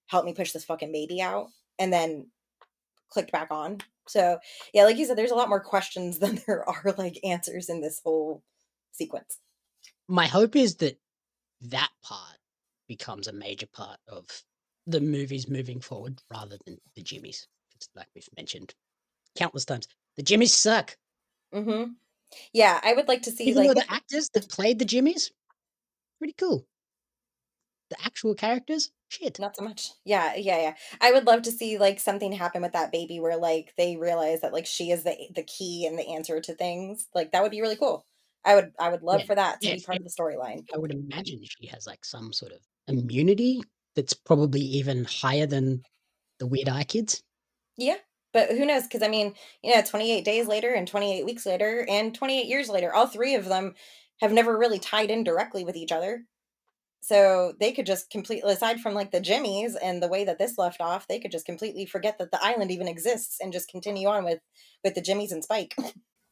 help me push this fucking baby out, and then clicked back on. So yeah, like you said, there's a lot more questions than there are like answers in this whole sequence.
My hope is that that part becomes a major part of the movies moving forward rather than the Jimmies. It's like we've mentioned countless times. The Jimmies suck.
Mm-hmm. Yeah, I would like to see
Even though
like
the actors that played the Jimmies, pretty cool. The actual characters, shit.
not so much. Yeah, yeah, yeah. I would love to see like something happen with that baby where like they realize that like she is the key and the answer to things. Like that would be really cool. I would love
Yeah,
for that to
yeah.
be part of the storyline.
I would imagine she has like some sort of immunity that's probably even higher than the Weird Eye kids.
Yeah. But who knows? Because I mean, 28 days later and 28 weeks later and 28 years later, all three of them have never really tied in directly with each other. So they could just completely, aside from like the Jimmies and the way that this left off, they could just completely forget that the island even exists and just continue on with the Jimmies and Spike.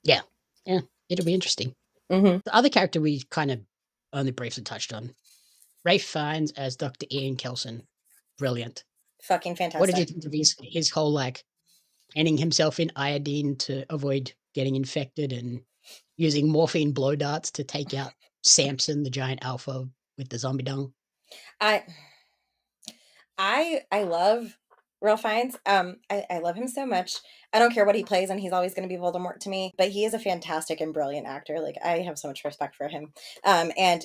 Yeah, yeah. It'll be interesting.
Hmm.
The other character we kind of only briefly touched on, Rafe Fiennes as Dr. Ian Kelson. Brilliant.
Fucking
What did you
fantastic.
think of his whole like painting himself in iodine to avoid getting infected and using morphine blow darts to take out Samson, the giant alpha with the zombie dung?
I I love Ralph Fiennes. I love him so much. I don't care what he plays, and he's always going to be Voldemort to me. But he is a fantastic and brilliant actor. Like I have so much respect for him. And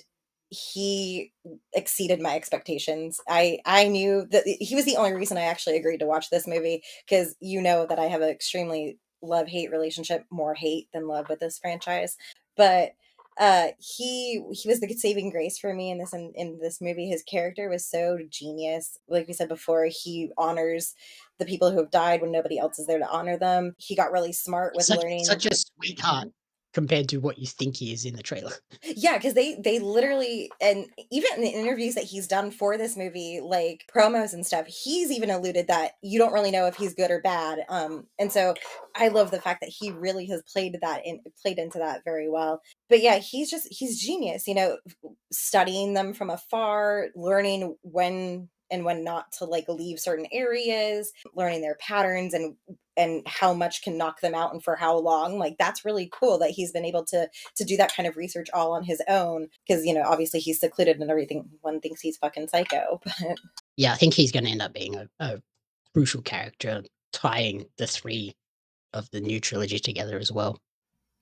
he exceeded my expectations. I knew that he was the only reason I actually agreed to watch this movie because that I have an extremely love-hate relationship, more hate than love with this franchise. But he was the saving grace for me in this movie. His character was so genius. Like we said before, he honors the people who have died when nobody else is there to honor them. He got really smart with learning.
Such a sweetheart compared to what you think he is in the trailer.
Yeah, because they literally, and even in the interviews that he's done for this movie, like promos and stuff, he's even alluded that you don't really know if he's good or bad. And so I love the fact that he really has played into that very well. But yeah, he's genius, studying them from afar, learning when and when not to like leave certain areas, learning their patterns and how much can knock them out and for how long. Like that's really cool that he's been able to do that kind of research all on his own because obviously he's secluded and everything. One thinks he's fucking psycho. But
Yeah, I think he's going to end up being a crucial character, tying the three of the new trilogy together as well.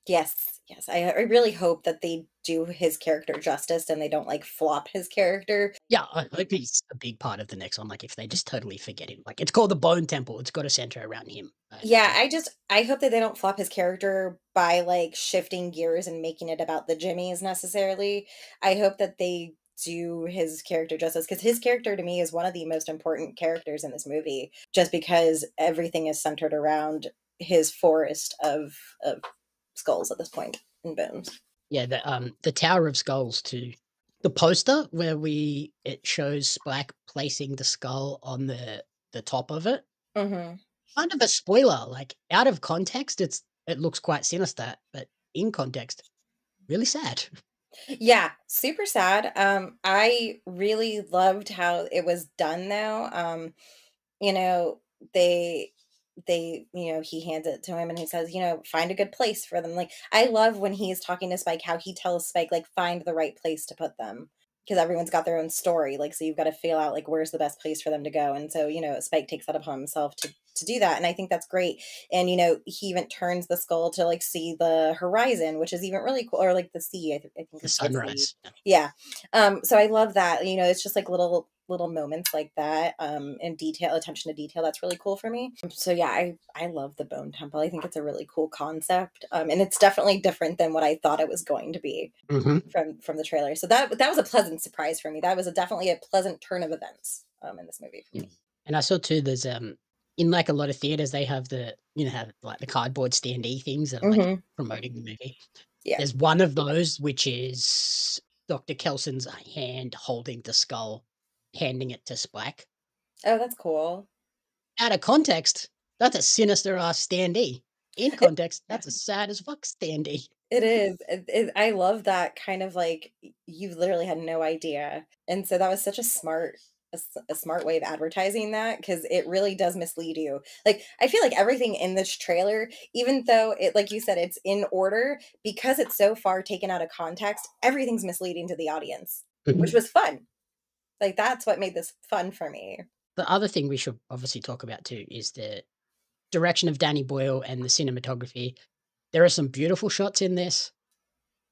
yes, I really hope that they do his character justice and they don't like flop his character.
Yeah, I hope he's a big part of the next one. Like, if they just totally forget him, like it's called the Bone Temple, it's got to center around him. I
Yeah,
imagine.
I hope that they don't flop his character by like shifting gears and making it about the Jimmies necessarily. I hope that they do his character justice because his character to me is one of the most important characters in this movie just because everything is centered around his forest of skulls at this point and bones.
Yeah, the Tower of Skulls too. The poster where it shows Spike placing the skull on the top of it.
Hmm.
Kind of a spoiler. Like out of context, it looks quite sinister, but in context, really sad.
Yeah, super sad. I really loved how it was done though. You know, they he hands it to him and he says, find a good place for them. Like I love when he is talking to Spike how he tells Spike like find the right place to put them because everyone's got their own story, like so you've got to feel out like where's the best place for them to go. And so Spike takes that upon himself to do that, and I think that's great. And he even turns the skull to like see the horizon, which is even really cool, or like the sea. I think
The
it's the
sunrise.
yeah. So I love that. It's just like little moments like that, and attention to detail. That's really cool for me. So yeah, I love the Bone Temple. I think it's a really cool concept. And it's definitely different than what I thought it was going to be
Hmm.
from the trailer. So that was a pleasant surprise for me. That was definitely a pleasant turn of events in this movie for me.
And I saw too, there's in like a lot of theaters, they have have like the cardboard standee things that are like
Mhm.
promoting the movie.
Yeah.
There's one of those which is Dr. Kelson's hand holding the skull, handing it to Spike.
Oh, that's cool.
Out of context, that's a sinister ass standee. In context, that's a sad as fuck standee.
It is. I love that kind of like you literally had no idea, and so that was such a a smart way of advertising that because it really does mislead you. Like I feel like everything in this trailer, even though it, like you said, it's in order because it's so far taken out of context, everything's misleading to the audience, which
Mhm.
was fun. Like that's what made this fun for me.
The other thing we should obviously talk about too is the direction of Danny Boyle and the cinematography. There are some beautiful shots in this,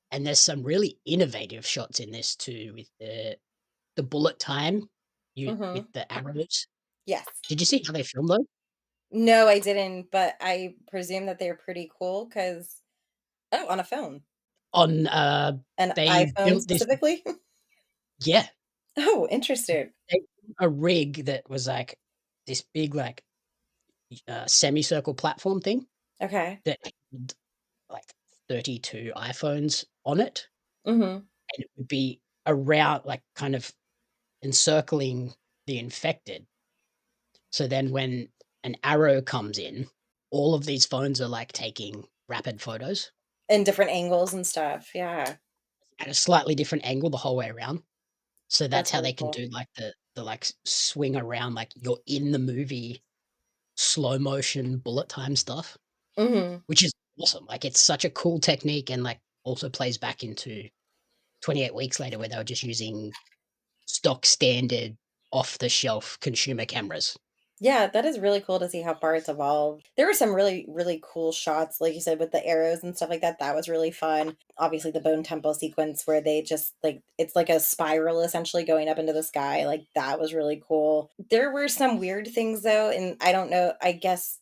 and there's some really innovative shots in this too with the bullet time with
Hmm.
the arrows.
Yes.
Did you see how they filmed those?
No, I didn't, but I presume that they're pretty cool because oh, on a phone.
On
An
they
iPhone
built this
specifically?
yeah,
Oh, interesting.
they a rig that was like this big like semicircle platform thing
Okay.
that had like 32 iPhones on it,
Mhm.
and it would be around like kind of encircling the infected. So then when an arrow comes in, all of these phones are like taking rapid photos
And different angles and stuff, yeah.
at a slightly different angle the whole way around. So that's
That's
how
really
they can
cool.
do like the like swing around like you're in the movie slow motion bullet time stuff,
Mhm.
which is awesome. Like it's such a cool technique and like also plays back into 28 weeks later where they were just using stock standard off the shelf consumer cameras.
Yeah, that is really cool to see how far it's evolved. There were some really, really cool shots, like you said, with the arrows and stuff like that. That was really fun. Obviously, the bone temple sequence where they just like it's like a spiral essentially going up into the sky. Like that was really cool. There were some weird things though, and I don't know. I guess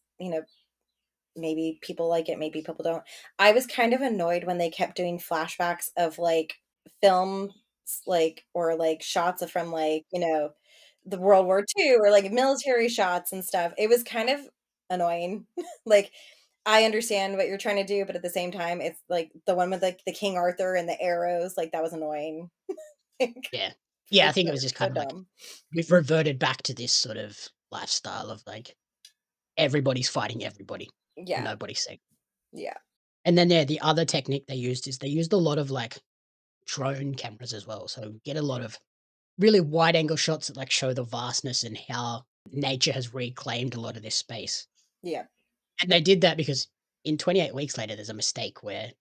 maybe people like it, maybe people don't. I was kind of annoyed when they kept doing flashbacks of like films, like or like shots of from like the World War II or like military shots and stuff. It was kind of annoying. Like I understand what you're trying to do, but at the same time, it's like the one with like the King Arthur and the arrows. Like that was annoying. Like,
Yeah. Yeah, I
it's
think
so,
it was just
so
kind of like
dumb.
we've reverted back to this sort of lifestyle of like everybody's fighting everybody and
Yeah,
nobody's safe.
yeah.
And then the other technique they used is they used a lot of like drone cameras as well. So get a lot of really wide angle shots that like show the vastness and how nature has reclaimed a lot of this space.
Yeah.
And they did that because in 28 weeks later, there's a mistake where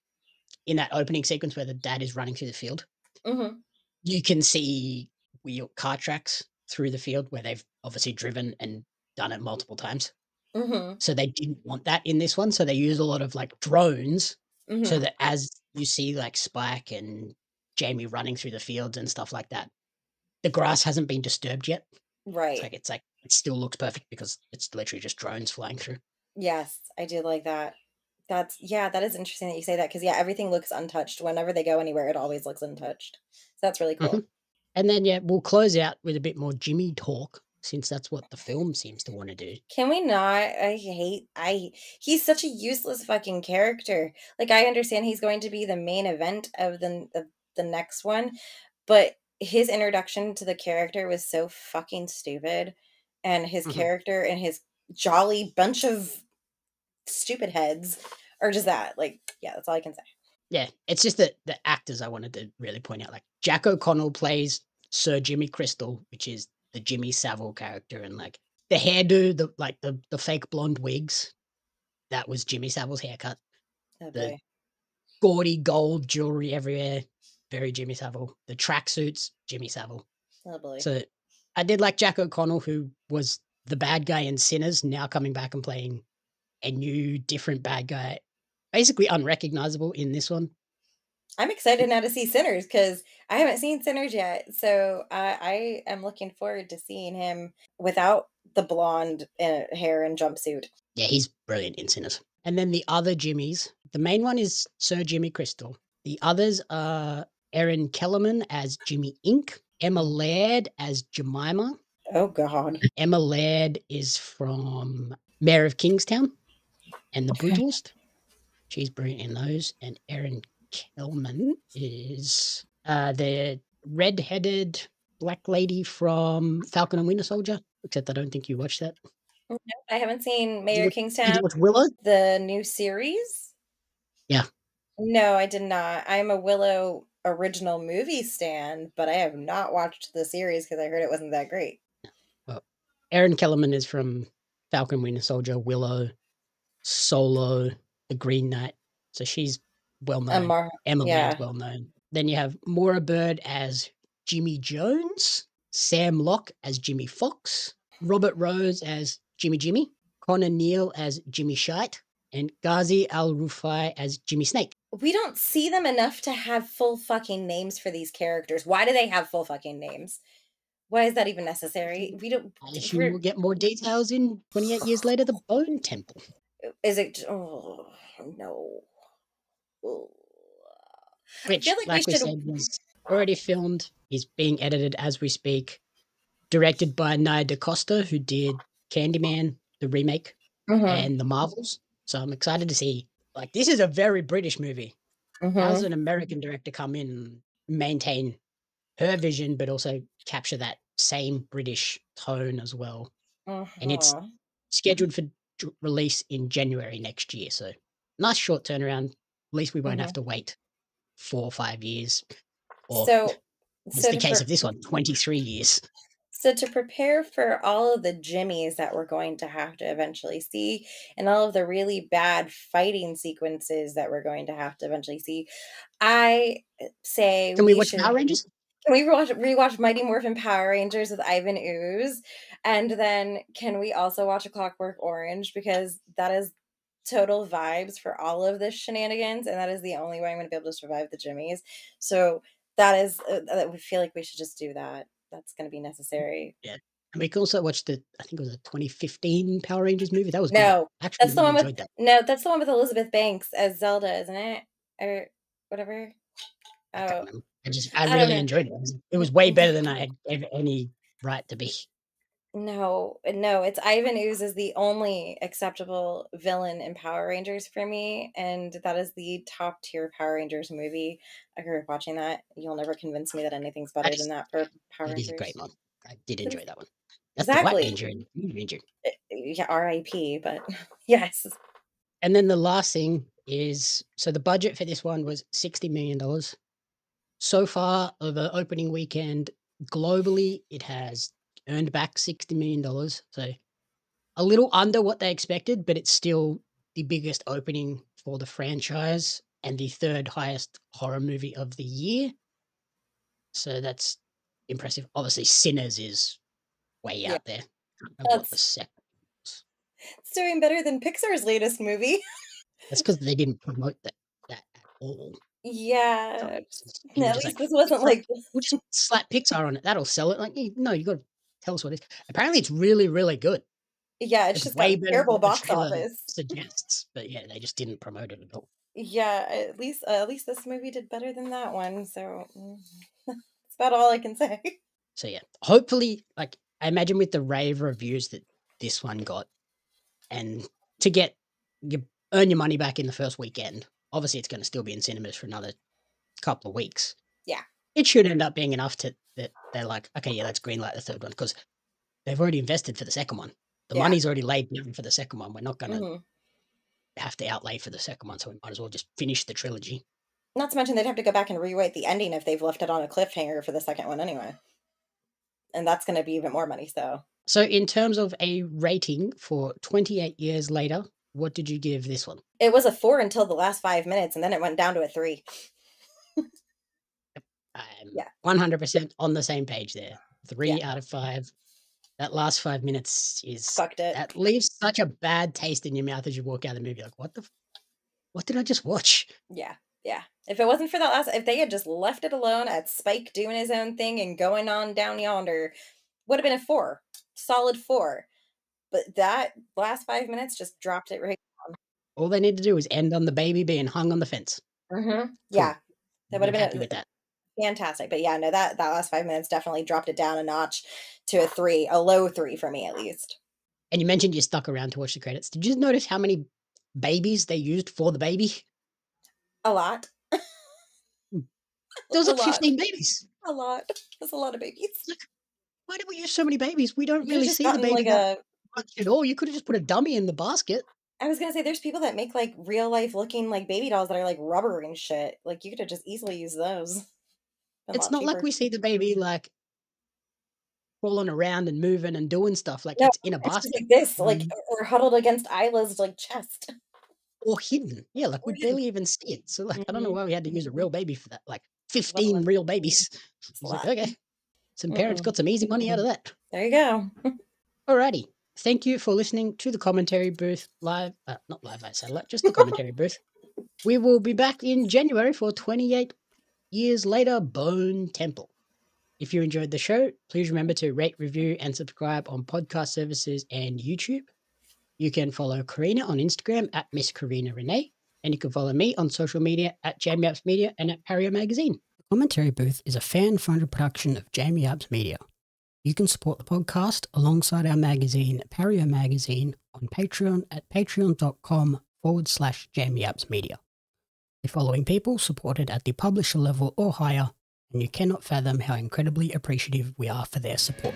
in that opening sequence where the dad is running through the field,
Mhm.
you can see wheel car tracks through the field where they've obviously driven and done it multiple times.
Mhm.
So they didn't want that in this one. So they used a lot of like drones so
Mhm.
that as you see like Spike and Jamie running through the fields and stuff like that, the grass hasn't been disturbed yet.
Right.
It's like it still looks perfect because it's literally just drones flying through.
Yes, I do like that. That's yeah, that is interesting that you say that because yeah, everything looks untouched. Whenever they go anywhere, it always looks untouched. So that's really cool.
Mhm. And then, yeah, we'll close out with a bit more Jimmy talk since that's what the film seems to want to do.
Can we not? I he's such a useless fucking character. Like I understand he's going to be the main event of the next one, but his introduction to the character was so fucking stupid and his
Mhm.
character and his jolly bunch of stupid heads are just that. Like, yeah, that's all I can say.
Yeah, it's just that the actors I wanted to really point out, like Jack O'Connell plays Sir Jimmy Crystal, which is the Jimmy Savile character, and like the hairdo, the fake blonde wigs, that was Jimmy Savile's haircut.
Oh
The
boy.
gaudy gold jewelry everywhere, very Jimmy Savile. The tracksuits, Jimmy Savile.
Oh boy.
So I did like Jack O'Connell, who was the bad guy in Sinners, now coming back and playing a new, different bad guy, basically unrecognizable in this one.
I'm excited now to see Sinners because I haven't seen Sinners yet. So I am looking forward to seeing him without the blonde hair and jumpsuit.
Yeah, he's brilliant in Sinners. And then the other Jimmys, the main one is Sir Jimmy Crystal. The others are Erin Kellerman as Jimmy Ink, Emma Laird as Jemima,
Oh God.
Emma Laird is from Mayor of Kingstown and The
Okay.
Brutalist. She's brilliant in those. And Erin Kelman is the red-headed black lady from Falcon and Winter Soldier. Except I don't think you watched that.
No, I haven't seen
Did you
Mayor
watch, did
Kingstown,
you watch Willow?
the new series.
Yeah.
No, I did not. I'm a Willow original movie stan, but I have not watched the series because I heard it wasn't that great.
Well, Erin Kellerman is from Falcon Winter Soldier, Willow, Solo, The Green Knight. So she's well known. Emma Laird's
Yeah.
well known. Then you have Maura Bird as Jimmy Jones, Sam Locke as Jimmy Fox, Robert Rose as Jimmy, Connor Neal as Jimmy Shite, and Ghazi Al Rufai as Jimmy Snake.
We don't see them enough to have full fucking names for these characters. Why do they have full fucking names? Why is that even necessary? We don't.
I assume we'll get more details in 28 years later, The Bone Temple.
Is it? Oh no. Oh. I
Which,
feel like we
like we
should.
said, was already filmed. Is being edited as we speak. Directed by Nia DaCosta, who did Candyman, the remake, and The Marvels. So I'm excited to see. Like, this is a very British movie. How's an American director come in and maintain her vision, but also capture that same British tone as well? And it's scheduled for release in January next year. So nice short turnaround. At least we won't have to wait 4 or 5 years. Or, as the case of this one, 23 years.
So to prepare for all of the Jimmies that we're going to have to eventually see, and all of the really bad fighting sequences that we're going to have to eventually see, I say
Can we watch Power Rangers?
Can we rewatch Mighty Morphin Power Rangers with Ivan Ooze? And then can we also watch A Clockwork Orange? Because that is total vibes for all of this shenanigans, and that is the only way I'm going to be able to survive the Jimmies. So that is, we feel like we should just do that. That's going to be necessary.
Yeah. And we can also watch I think it was a 2015 Power Rangers movie. That was good.
No,
Actually,
that's the
really
one with
enjoyed that.
no, that's the one with Elizabeth Banks as Zelda, isn't it? Or whatever.
I can't
Oh,
remember. I
I don't
really
know.
enjoyed it. It was way better than I had any right to be.
No, it's Ivan Ooze is the only acceptable villain in Power Rangers for me, and that is the top tier Power Rangers movie. I grew up watching that. You'll never convince me that anything's better than that for Power
That is a great
Rangers.
one. I did
That is
enjoy that one. That's the White
exactly.
Ranger and the Green Ranger.
Yeah, R.I.P. But yes.
And then the last thing is, so the budget for this one was $60 million. So far, over opening weekend, globally, it has earned back $60 million. So a little under what they expected, but it's still the biggest opening for the franchise and the third highest horror movie of the year. So that's impressive. Obviously, Sinners is way out there. I don't know what the second was.
It's doing better than Pixar's latest movie.
That's because they didn't promote that at all.
Yeah.
They were
At
just
least
like,
this wasn't like
we'll just slap Pixar on it. That'll sell it. Like, no, you got to tell us what it is. Apparently, it's really, really good.
yeah, it's
It's
just
way
got
better
terrible
than the
box
trailer
office.
suggests. But yeah, they just didn't promote it at all.
Yeah, at least this movie did better than that one. So that's about all I can say.
So yeah, hopefully, like I imagine with the rave reviews that this one got, and to get you earn your money back in the first weekend. Obviously, it's going to still be in cinemas for another couple of weeks.
Yeah,
it should end up being enough that they're like, okay, yeah, let's greenlight the third one because they've already invested for the second one. The money's already laid down for the second one. We're not going to have to outlay for the second one, so we might as well just finish the trilogy.
Not to mention they'd have to go back and rewrite the ending if they've left it on a cliffhanger for the second one anyway. And that's going to be even more money,
So in terms of a rating for 28 years later, what did you give this one?
It was a 4 until the last 5 minutes, and then it went down to a 3.
I'm 100% on the same page there. 3 out of 5. That last 5 minutes is
fucked it.
That leaves such a bad taste in your mouth as you walk out of the movie. Like, what did I just watch?
Yeah. If it wasn't for that if they had just left it alone at Spike doing his own thing and going on down yonder, would have been a 4. Solid 4. But that last 5 minutes just dropped it right down.
All they need to do is end on the baby being hung on the fence.
Mm-hmm. Yeah. That would have been
happy with that.
fantastic. But yeah, no, that last 5 minutes definitely dropped it down a notch to a 3, a low 3 for me at least.
And you mentioned you stuck around to watch the credits. Did you notice how many babies they used for the baby?
A lot.
There was
A
like
lot.
15 babies.
A lot. That's a lot of babies.
Like, why did we use so many babies? We don't
You could've
really
just
see the
gotten,
baby
like,
that much at all. You could have just put a dummy in the basket.
I was gonna say there's people that make, like, real life looking, like, baby dolls that are, like, rubber and shit. Like, you could have just easily used those. Been a
It's
lot
not like
cheaper.
we see the baby like crawling around and moving and doing stuff. Like
No,
it's in a
it's just
basket
like this, like,
um,
or huddled against Isla's, like, chest.
or hidden. Yeah, like
Or
we
hidden.
barely even see it. So like I don't know
Mhm.
why we had to use a real baby for that. Like
Love
15
one.
real babies. I
It's a
was like,
lot.
okay, some parents
Mm-mm.
got some easy money out of that.
There you go.
Alrighty. Thank you for listening to the commentary booth live, not live via satellite, just the commentary booth. We will be back in January for 28 years later, Bone Temple. If you enjoyed the show, please remember to rate, review, and subscribe on podcast services and YouTube. You can follow Corrina on Instagram at Miss Corrina Renee, and you can follow me on social media at Jamie Apps Media and at Pario Magazine. The Commentary Booth is a fan-funded production of Jamie Apps Media. You can support the podcast alongside our magazine, Pario Magazine, on Patreon at patreon.com/Jamie Apps Media. The following people supported at the publisher level or higher, and you cannot fathom how incredibly appreciative we are for their support.